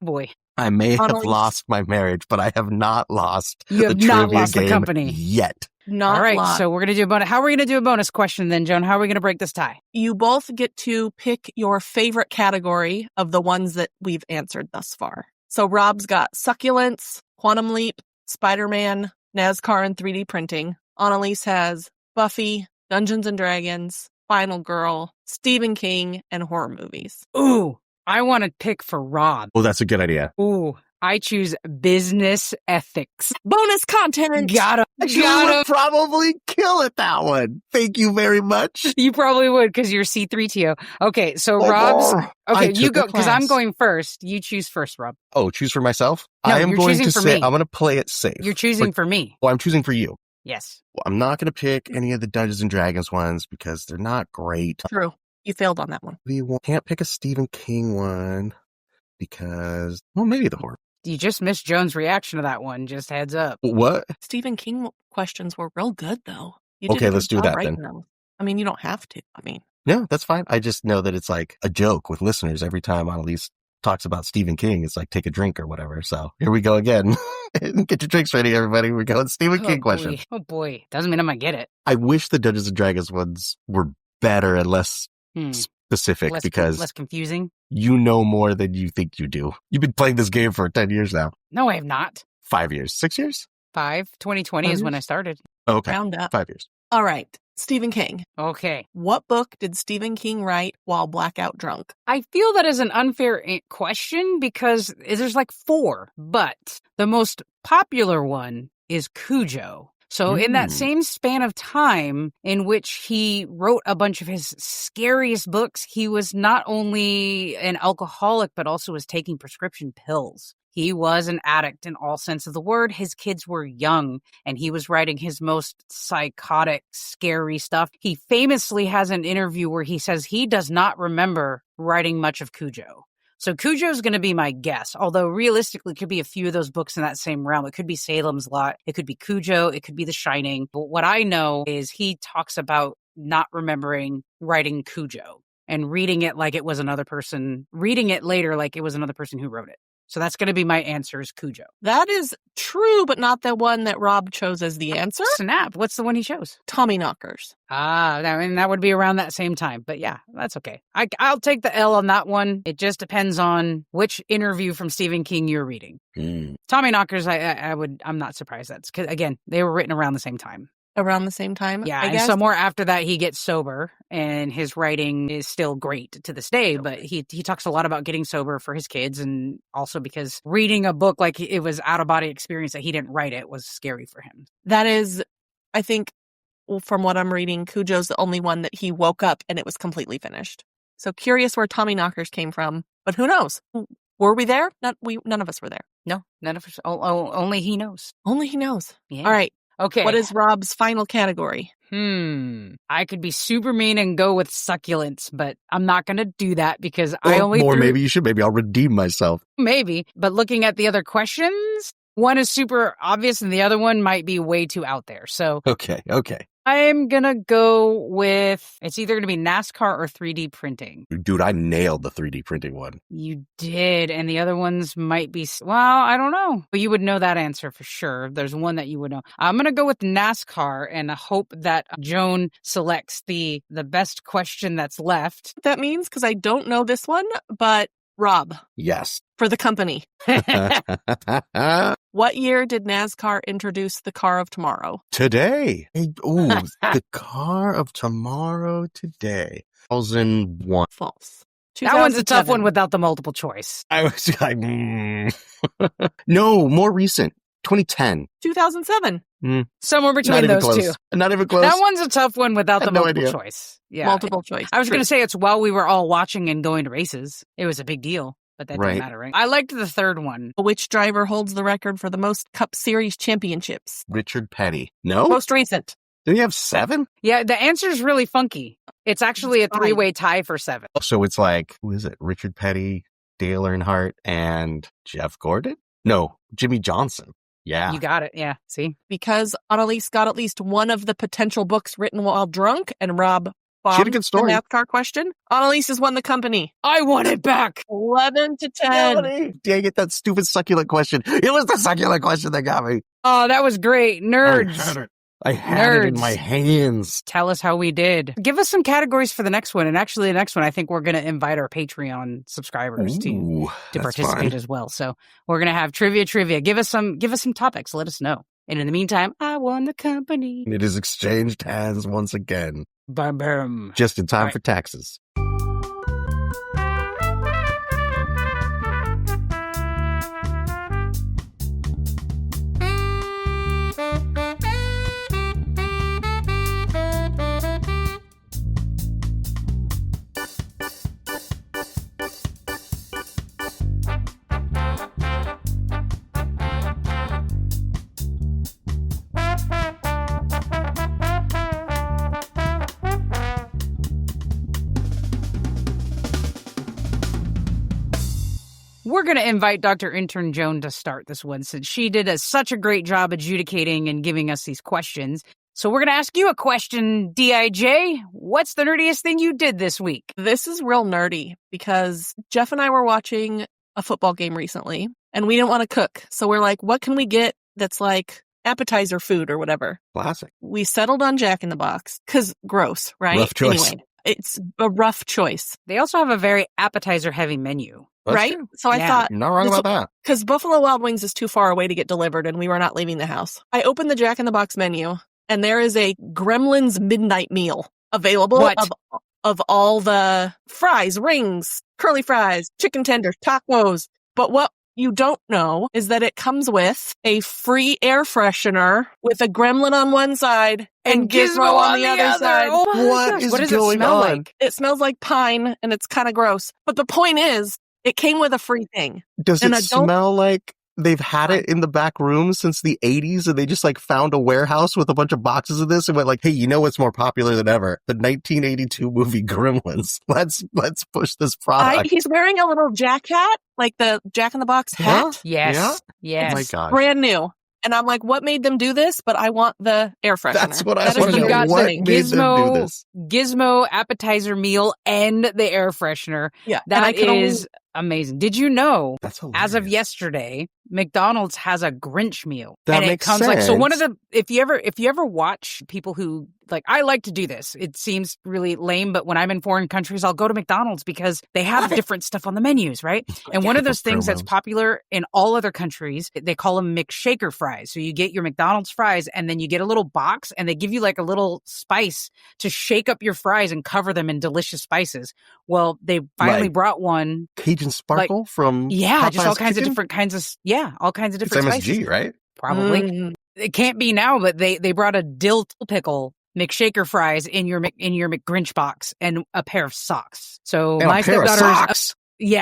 boy. I may have Analese. lost my marriage, but I have not lost You have the not trivia lost the game company. yet. Not All right, lost. so we're going to do a bonus. How are we going to do a bonus question then, Joan? How are we going to break this tie? You both get to pick your favorite category of the ones that we've answered thus far. So Rob's got succulents, Quantum Leap, Spider-Man, NASCAR and 3D printing. Analese has Buffy, Dungeons and Dragons, Final Girl, Stephen King, and horror movies. Ooh, I want to pick for Rob. Oh, that's a good idea. Ooh, I choose business ethics. Bonus content! Got him. You would probably kill at that one. Thank you very much. You probably would because you're C3TO. Okay, so Rob's... Okay, you go, because I'm going first. You choose first, Rob. Oh, choose for myself? No, I am you're going choosing to for say, me. I'm going to play it safe. You're choosing for me. Well, I'm choosing for you. Yes. Well, I'm not going to pick any of the Dungeons and Dragons ones because they're not great. True. You failed on that one. We can't pick a Stephen King one because, well, maybe the horror. You just missed Joan's reaction to that one. Just heads up. What? Stephen King questions were real good, though. You did Okay, a good let's do job that writing then. them. I mean, you don't have to. I mean, No, that's fine. I just know that it's like a joke with listeners every time Analese talks about Stephen King. It's like, take a drink or whatever. So here we go again. Get your drinks ready, everybody. We're going Stephen King question. Oh, boy. Doesn't mean I'm going to get it. I wish the Dungeons and Dragons ones were better and less specific because less confusing. You know more than you think you do. You've been playing this game for 10 years now. No, I have not. 5 years. 6 years? 2020 is when I started. Okay. round up. 5 years. All right. Stephen King. Okay. What book did Stephen King write while blackout drunk? I feel that is an unfair question because there's like 4, but the most popular one is Cujo. So in that same span of time in which he wrote a bunch of his scariest books, he was not only an alcoholic, but also was taking prescription pills. He was an addict in all sense of the word. His kids were young, and he was writing his most psychotic, scary stuff. He famously has an interview where he says he does not remember writing much of Cujo. So Cujo is going to be my guess, although realistically it could be a few of those books in that same realm. It could be Salem's Lot, it could be Cujo, it could be The Shining. But what I know is he talks about not remembering writing Cujo and reading it like it was another person, reading it later like it was another person who wrote it. So that's going to be my answer is Cujo. That is true, but not the one that Rob chose as the answer. Snap. What's the one he chose? Tommyknockers. That would be around that same time. But yeah, that's okay. I'll take the L on that one. It just depends on which interview from Stephen King you're reading. Tommyknockers, I'm not surprised. That's because, again, they were written around the same time. Around the same time? Yeah, I guess. and somewhere after that, he gets sober, and his writing is still great to this day, but he talks a lot about getting sober for his kids, and also because reading a book like it was out-of-body experience that he didn't write it was scary for him. That is, I think, from what I'm reading, Cujo's the only one that he woke up and it was completely finished. So curious where Tommyknockers came from, but who knows? Were we there? None of us were there. No, none of us. Only he knows. Only he knows. Yeah. All right. Okay. What is Rob's final category? I could be super mean and go with succulents, but I'm not going to do that because maybe you should. Maybe I'll redeem myself. Maybe. But looking at the other questions, one is super obvious and the other one might be way too out there. So Okay. I'm going to go with, it's either going to be NASCAR or 3D printing. Dude, I nailed the 3D printing one. You did. And the other ones might be, well, I don't know. But you would know that answer for sure. There's one that you would know. I'm going to go with NASCAR and hope that Joan selects the best question that's left. That means, because I don't know this one, but Rob. Yes. For the company. What year did NASCAR introduce the car of tomorrow? Today. The car of tomorrow today. 2001. False. That one's a tough one without the multiple choice. I was like, No, more recent. 2010. 2007. Somewhere between those two. Not even close. That one's a tough one without the multiple idea. choice. Yeah. Multiple choice. I was going to say it's while we were all watching and going to races. It was a big deal, but that didn't matter, right? I liked the third one. Which driver holds the record for the most Cup Series championships? Richard Petty. No? Most recent. Did he have 7? Yeah, the answer's really funky. It's actually a 3-way tie for 7. So it's like, who is it? Richard Petty, Dale Earnhardt, and Jeff Gordon? No, Jimmy Johnson. Yeah. You got it. Yeah. See? Because Analese got at least one of the potential books written while drunk, and Rob She had a bombed good the story. NASCAR question. Analese has won the company. I want it back. 11-10. Dang it, that stupid succulent question. It was the succulent question that got me. Oh, that was great. Nerds. I had it in Nerds. my hands. Tell us how we did. Give us some categories for the next one. And actually, the next one, I think we're going to invite our Patreon subscribers to participate as well. So we're going to have trivia. Give us some topics. Let us know. And in the meantime, I won the company. It is exchanged hands once again. Bam, bam. Just in time for taxes. We're going to invite Dr. Intern Joan to start this one since she did such a great job adjudicating and giving us these questions. So we're going to ask you a question, DIJ. What's the nerdiest thing you did this week? This is real nerdy because Jeff and I were watching a football game recently and we didn't want to cook. So we're like, what can we get that's like appetizer food or whatever? Classic. We settled on Jack in the Box because gross, right? Rough choice. Anyway, it's a rough choice. They also have a very appetizer-heavy menu. That's right? true. So I thought, You're not wrong about that. because Buffalo Wild Wings is too far away to get delivered and we were not leaving the house. I opened the Jack in the Box menu and there is a Gremlins midnight meal available of all the fries, rings, curly fries, chicken tenders, tacos. But what you don't know is that it comes with a free air freshener with a gremlin on one side and Gizmo on the other side. Oh What is what does going it smell on? like? It smells like pine and it's kind of gross. But the point is, it came with a free thing. Does And it smell like they've had it in the back room since the 80s and they just like found a warehouse with a bunch of boxes of this and went like, hey, you know what's more popular than ever? The 1982 movie Gremlins. Let's push this product. He's wearing a little Jack hat, like the Jack in the Box hat. Huh? Yes. Oh my gosh. Brand new. And I'm like, what made them do this? But I want the air freshener. That's what I That is want to the know. got What thing. made them do this? Gizmo appetizer meal and the air freshener. Yeah. And I That can is amazing. Did you know, That's hilarious. as of yesterday, McDonald's has a Grinch meal. That and makes it comes like, so sense. one of the, if you ever watch people who, like, I like to do this. It seems really lame, but when I'm in foreign countries, I'll go to McDonald's because they have different stuff on the menus, right? And one of those things that's popular in all other countries, they call them McShaker fries. So you get your McDonald's fries and then you get a little box and they give you like a little spice to shake up your fries and cover them in delicious spices. Well, they finally Like brought one. Cajun Sparkle from Yeah, just all Popeye's kinds Chicken? of different kinds of, all kinds of It's different MSG, spices. right? Probably. Mm. It can't be now, but they brought a dill pickle McShaker fries in your McGrinch box and a pair of socks. So And my a pair of stepdaughter's socks.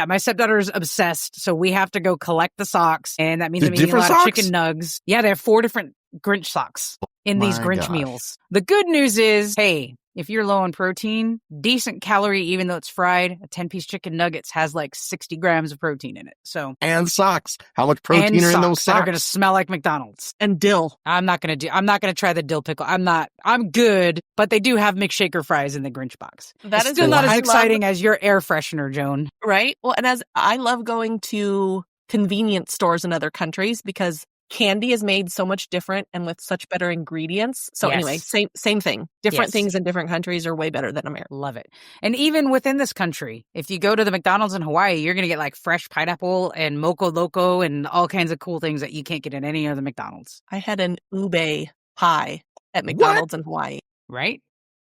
my stepdaughter's obsessed. So we have to go collect the socks, and that means The I'm eating a different lot socks? of chicken nugs. Yeah, they have 4 different Grinch socks in these My Grinch gosh. meals. The good news is, hey, if you're low on protein, decent calorie, even though it's fried, a 10-piece chicken nuggets has like 60 grams of protein in it. So And socks. How much protein and are in those socks that are socks? going to smell like McDonald's. And dill. I'm not going to try the dill pickle. I'm good, but they do have McShaker fries in the Grinch box. That It's is still not as I exciting as your air freshener, Joan. Right? Well, and as I love going to convenience stores in other countries because candy is made so much different and with such better ingredients. So Yes. anyway, same thing. Different Yes. things in different countries are way better than America. Love it. And even within this country, if you go to the McDonald's in Hawaii, you're going to get like fresh pineapple and Moco Loco and all kinds of cool things that you can't get at any other McDonald's. I had an ube pie at McDonald's in Hawaii. Right?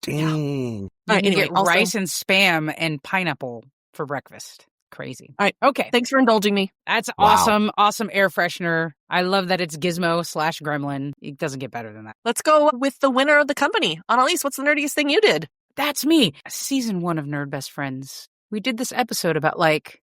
Dang. You All right, can anyway, get also- rice and Spam and pineapple for breakfast. Crazy. All right. Okay. Thanks for indulging me. That's Wow. awesome. Awesome air freshener. I love that it's Gizmo/Gremlin. It doesn't get better than that. Let's go with the winner of the company. Analese, what's the nerdiest thing you did? That's me. Season 1 of Nerd Best Friends. We did this episode about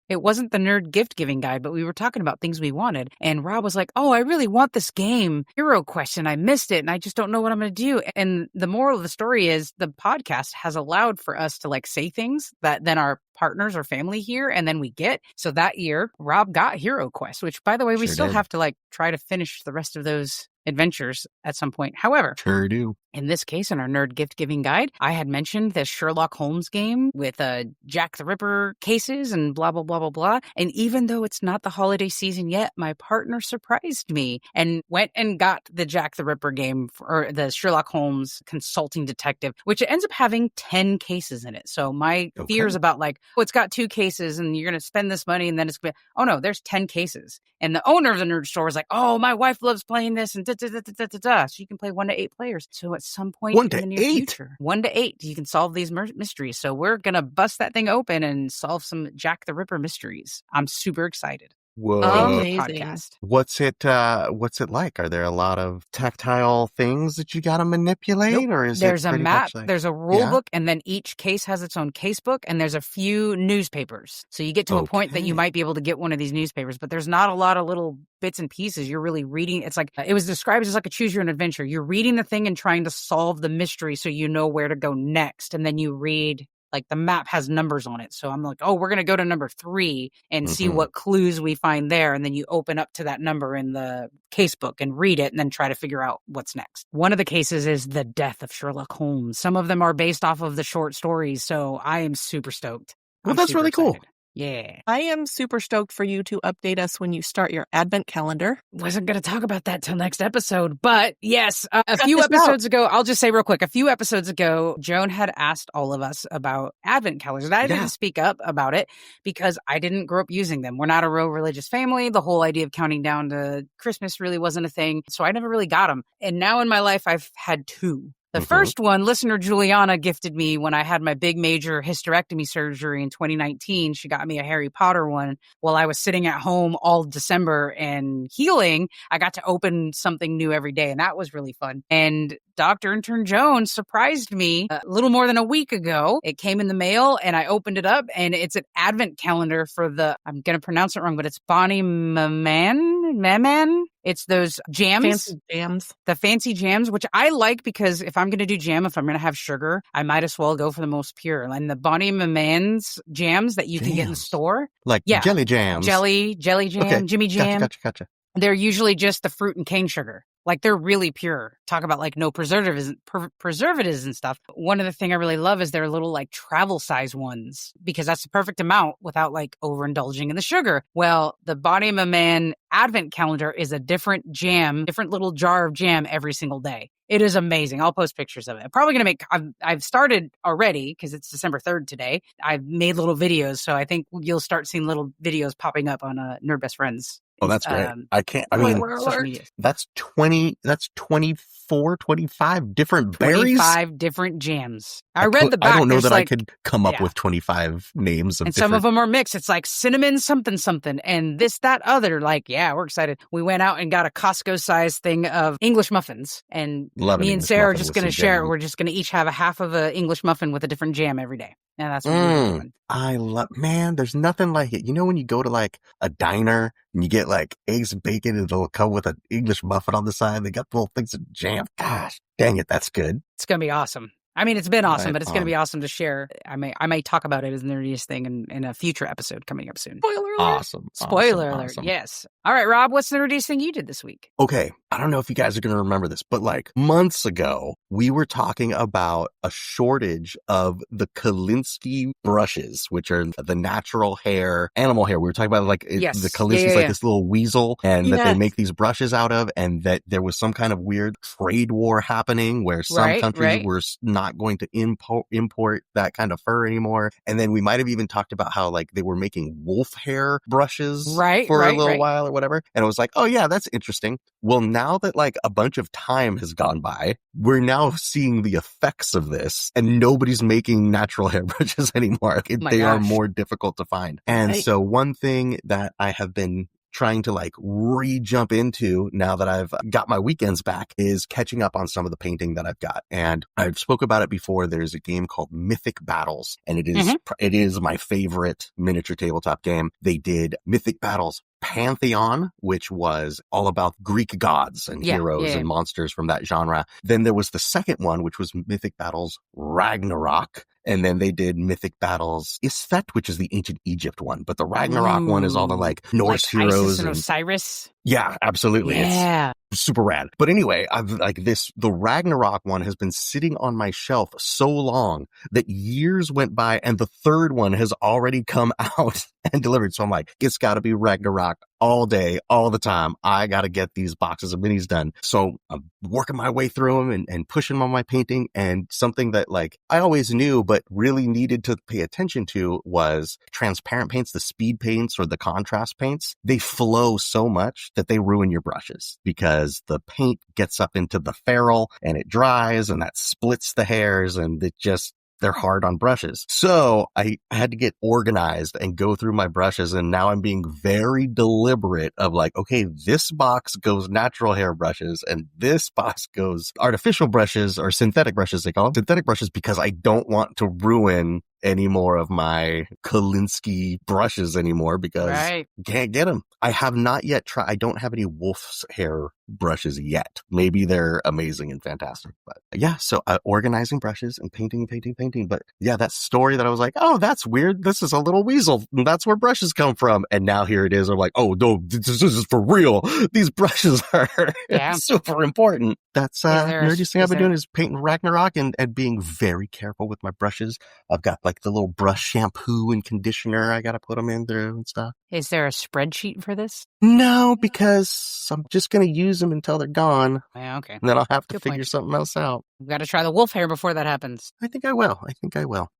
it wasn't the nerd gift giving guide, but we were talking about things we wanted. And Rob was like, oh, I really want this game, Hero Question. I missed it and I just don't know what I'm going to do. And the moral of the story is the podcast has allowed for us to say things that then our partners or family here, and then we get. So that year, Rob got Hero Quest, which, by the way, we still have to like try to finish the rest of those adventures at some point. However, sure do. In this case, in our nerd gift giving guide, I had mentioned this Sherlock Holmes game with Jack the Ripper cases and blah, blah, blah, blah, blah. And even though it's not the holiday season yet, my partner surprised me and went and got the Jack the Ripper game or the Sherlock Holmes consulting detective, which ends up having 10 cases in it. So my fears about like, oh, it's got 2 cases and you're going to spend this money and then it's going to be, oh no, there's 10 cases. And the owner of the nerd store was like, oh, my wife loves playing this and so you can play 1 to 8 players. So at some point in the near future, 1 to 8, you can solve these mysteries. So we're going to bust that thing open and solve some Jack the Ripper mysteries. I'm super excited. Whoa. Amazing. What's it like? Are there a lot of tactile things that you got to manipulate? Nope. Or is there's it a map, like, there's a rule book, and then each case has its own case book, and there's a few newspapers. So you get to a point that you might be able to get one of these newspapers, but there's not a lot of little bits and pieces. You're really reading. It's like, it was described as like a choose your own adventure. You're reading the thing and trying to solve the mystery so you know where to go next. And then you read, like the map has numbers on it. So I'm like, oh, we're going to go to number 3 and see what clues we find there. And then you open up to that number in the case book and read it and then try to figure out what's next. One of the cases is the death of Sherlock Holmes. Some of them are based off of the short stories. So I am super stoked. Well, that's really cool. Yeah. I am super stoked for you to update us when you start your advent calendar. Wasn't going to talk about that till next episode, but yes, a few episodes ago, I'll just say real quick, a few episodes ago, Joan had asked all of us about advent calendars. And I didn't speak up about it because I didn't grow up using them. We're not a real religious family. The whole idea of counting down to Christmas really wasn't a thing. So I never really got them. And now in my life, I've had 2. The first one, listener Juliana gifted me when I had my big major hysterectomy surgery in 2019. She got me a Harry Potter one while I was sitting at home all December and healing. I got to open something new every day, and that was really fun. And Dr. Intern Joan surprised me a little more than a week ago. It came in the mail, and I opened it up, and it's an advent calendar for I'm going to pronounce it wrong, but it's Bonnie Maman. It's those jams. Fancy jams. The fancy jams, which I like because if I'm going to do jam, if I'm going to have sugar, I might as well go for the most pure. And the Bonnie Maman's jams that you can get in the store. Like jelly jams. Jelly jam, Jimmy jam. Gotcha. They're usually just the fruit and cane sugar. Like they're really pure. Talk about like no preservatives and stuff. One of the things I really love is their little like travel size ones because that's the perfect amount without like overindulging in the sugar. Well, the Bonnie Man advent calendar is a different jam, different little jar of jam every single day. It is amazing. I'll post pictures of it. I'm probably going to I've started already because it's December 3rd today. I've made little videos. So I think you'll start seeing little videos popping up on Nerd Best Friends. Oh, that's great. That's 24, 25 different berries. 25 different jams. I read the back. I don't know that I could come up with 25 names of and some of them are mixed. It's like cinnamon something and this, that, other. Like, yeah, we're excited. We went out and got a Costco size thing of English muffins. And me and Sarah are just going to share it. We're just going to each have a half of an English muffin with a different jam every day. And that's what we're doing. Man, there's nothing like it. You know, when you go to like a diner and you get like eggs and bacon and they'll come with an English muffin on the side. They got little things of jam. Gosh, dang it. That's good. It's going to be awesome. I mean, it's been awesome, but it's going to be awesome to share. I may talk about it as the nerdiest thing in a future episode coming up soon. Spoiler alert. Awesome. Spoiler alert. Awesome. Yes. All right, Rob, what's the nerdiest thing you did this week? Okay. I don't know if you guys are going to remember this, but like months ago, we were talking about a shortage of the Kolinsky brushes, which are the natural hair, animal hair. We were talking about like the Kolinsky's like this little weasel and that they make these brushes out of, and that there was some kind of weird trade war happening where some countries were not going to import that kind of fur anymore. And then we might have even talked about how like they were making wolf hair brushes for a little while or whatever. And it was like, oh yeah, that's interesting. Well, now that like a bunch of time has gone by, we're now seeing the effects of this, and nobody's making natural hair brushes anymore. They are more difficult to find. And so one thing that I have been trying to like re-jump into now that I've got my weekends back is catching up on some of the painting that I've got. And I've spoke about it before. There's a game called Mythic Battles, and it is my favorite miniature tabletop game. They did Mythic Battles Pantheon, which was all about Greek gods and heroes and monsters from that genre. Then there was the second one, which was Mythic Battles Ragnarok. And then they did Mythic Battles Isthet, which is the ancient Egypt one. But the Ragnarok one is all the Norse heroes. Isis and Osiris. Yeah, absolutely. Yeah. It's super rad. But anyway, the Ragnarok one has been sitting on my shelf so long that years went by and the third one has already come out and delivered. So I'm like, it's got to be Ragnarok all day, all the time. I got to get these boxes of minis done. So I'm working my way through them and pushing on my painting. And something that I always knew, but really needed to pay attention to was transparent paints, the speed paints or the contrast paints. They flow so much that they ruin your brushes because the paint gets up into the ferrule and it dries and that splits the hairs and they're hard on brushes. So I had to get organized and go through my brushes. And now I'm being very deliberate of okay, this box goes natural hair brushes and this box goes artificial brushes or synthetic brushes. They call them synthetic brushes because I don't want to ruin any more of my Kolinsky brushes anymore because can't get them. I have not yet tried. I don't have any wolf's hair brushes yet. Maybe they're amazing and fantastic, but yeah. So organizing brushes and painting. But yeah, that story that I was like, oh, that's weird. This is a little weasel. That's where brushes come from. And now here it is. I'm like, oh no, this is for real. These brushes are super important. That's the nerdiest thing I've been doing is painting Ragnarok and being very careful with my brushes. I've got the little brush shampoo and conditioner I got to put them in through and stuff. Is there a spreadsheet for this? No, because I'm just going to use them until they're gone. Yeah, okay. And then I'll have to figure something else out. We've got to try the wolf hair before that happens. I think I will.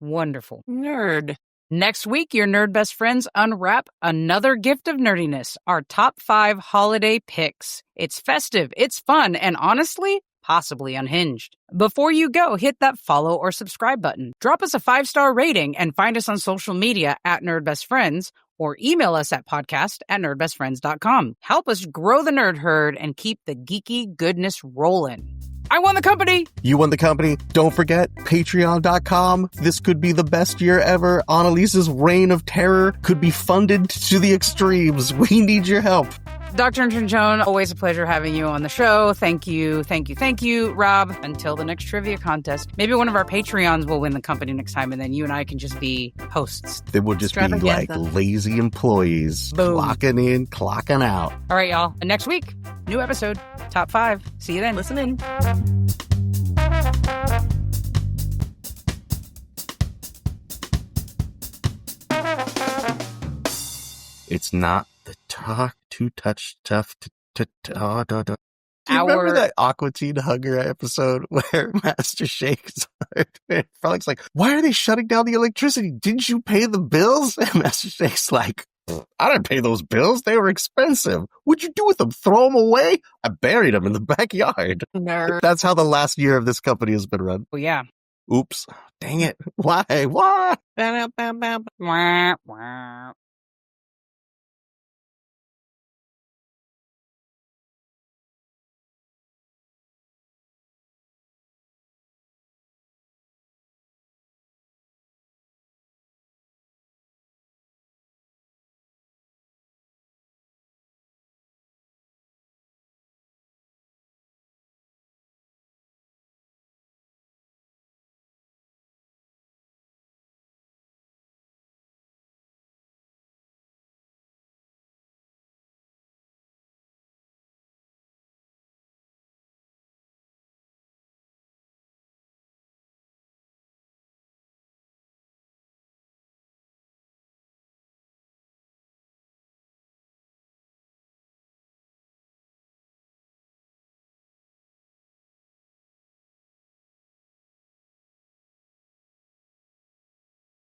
Wonderful. Nerd. Next week, your nerd best friends unwrap another gift of nerdiness, our top 5 holiday picks. It's festive, it's fun, and honestly, possibly unhinged. Before you go, hit that follow or subscribe button. Drop us a 5-star rating and find us on social media at NerdBestFriends or email us at podcast@nerdbestfriends.com. Help us grow the nerd herd and keep the geeky goodness rolling. I won the company. You won the company. Don't forget, patreon.com. This could be the best year ever. Annalese's reign of terror could be funded to the extremes. We need your help. Dr. Intern Joan, always a pleasure having you on the show. Thank you, Rob. Until the next trivia contest. Maybe one of our Patreons will win the company next time, and then you and I can just be hosts. They will just be lazy employees. Boom. Clocking in, clocking out. All right, y'all. And next week, new episode, top 5. See you then. Listen in. It's not the talk too touch tough to do you remember that Aqua Teen Hunger episode where Master Shake's Frolic's like, why are they shutting down the electricity? Didn't you pay the bills? And Master Shake's like, I didn't pay those bills. They were expensive. What'd you do with them? Throw them away? I buried them in the backyard. Nerd. That's how the last year of this company has been run. Oh, yeah. Oops. Dang it. Why? Bam, bam, bam. Wah, wah.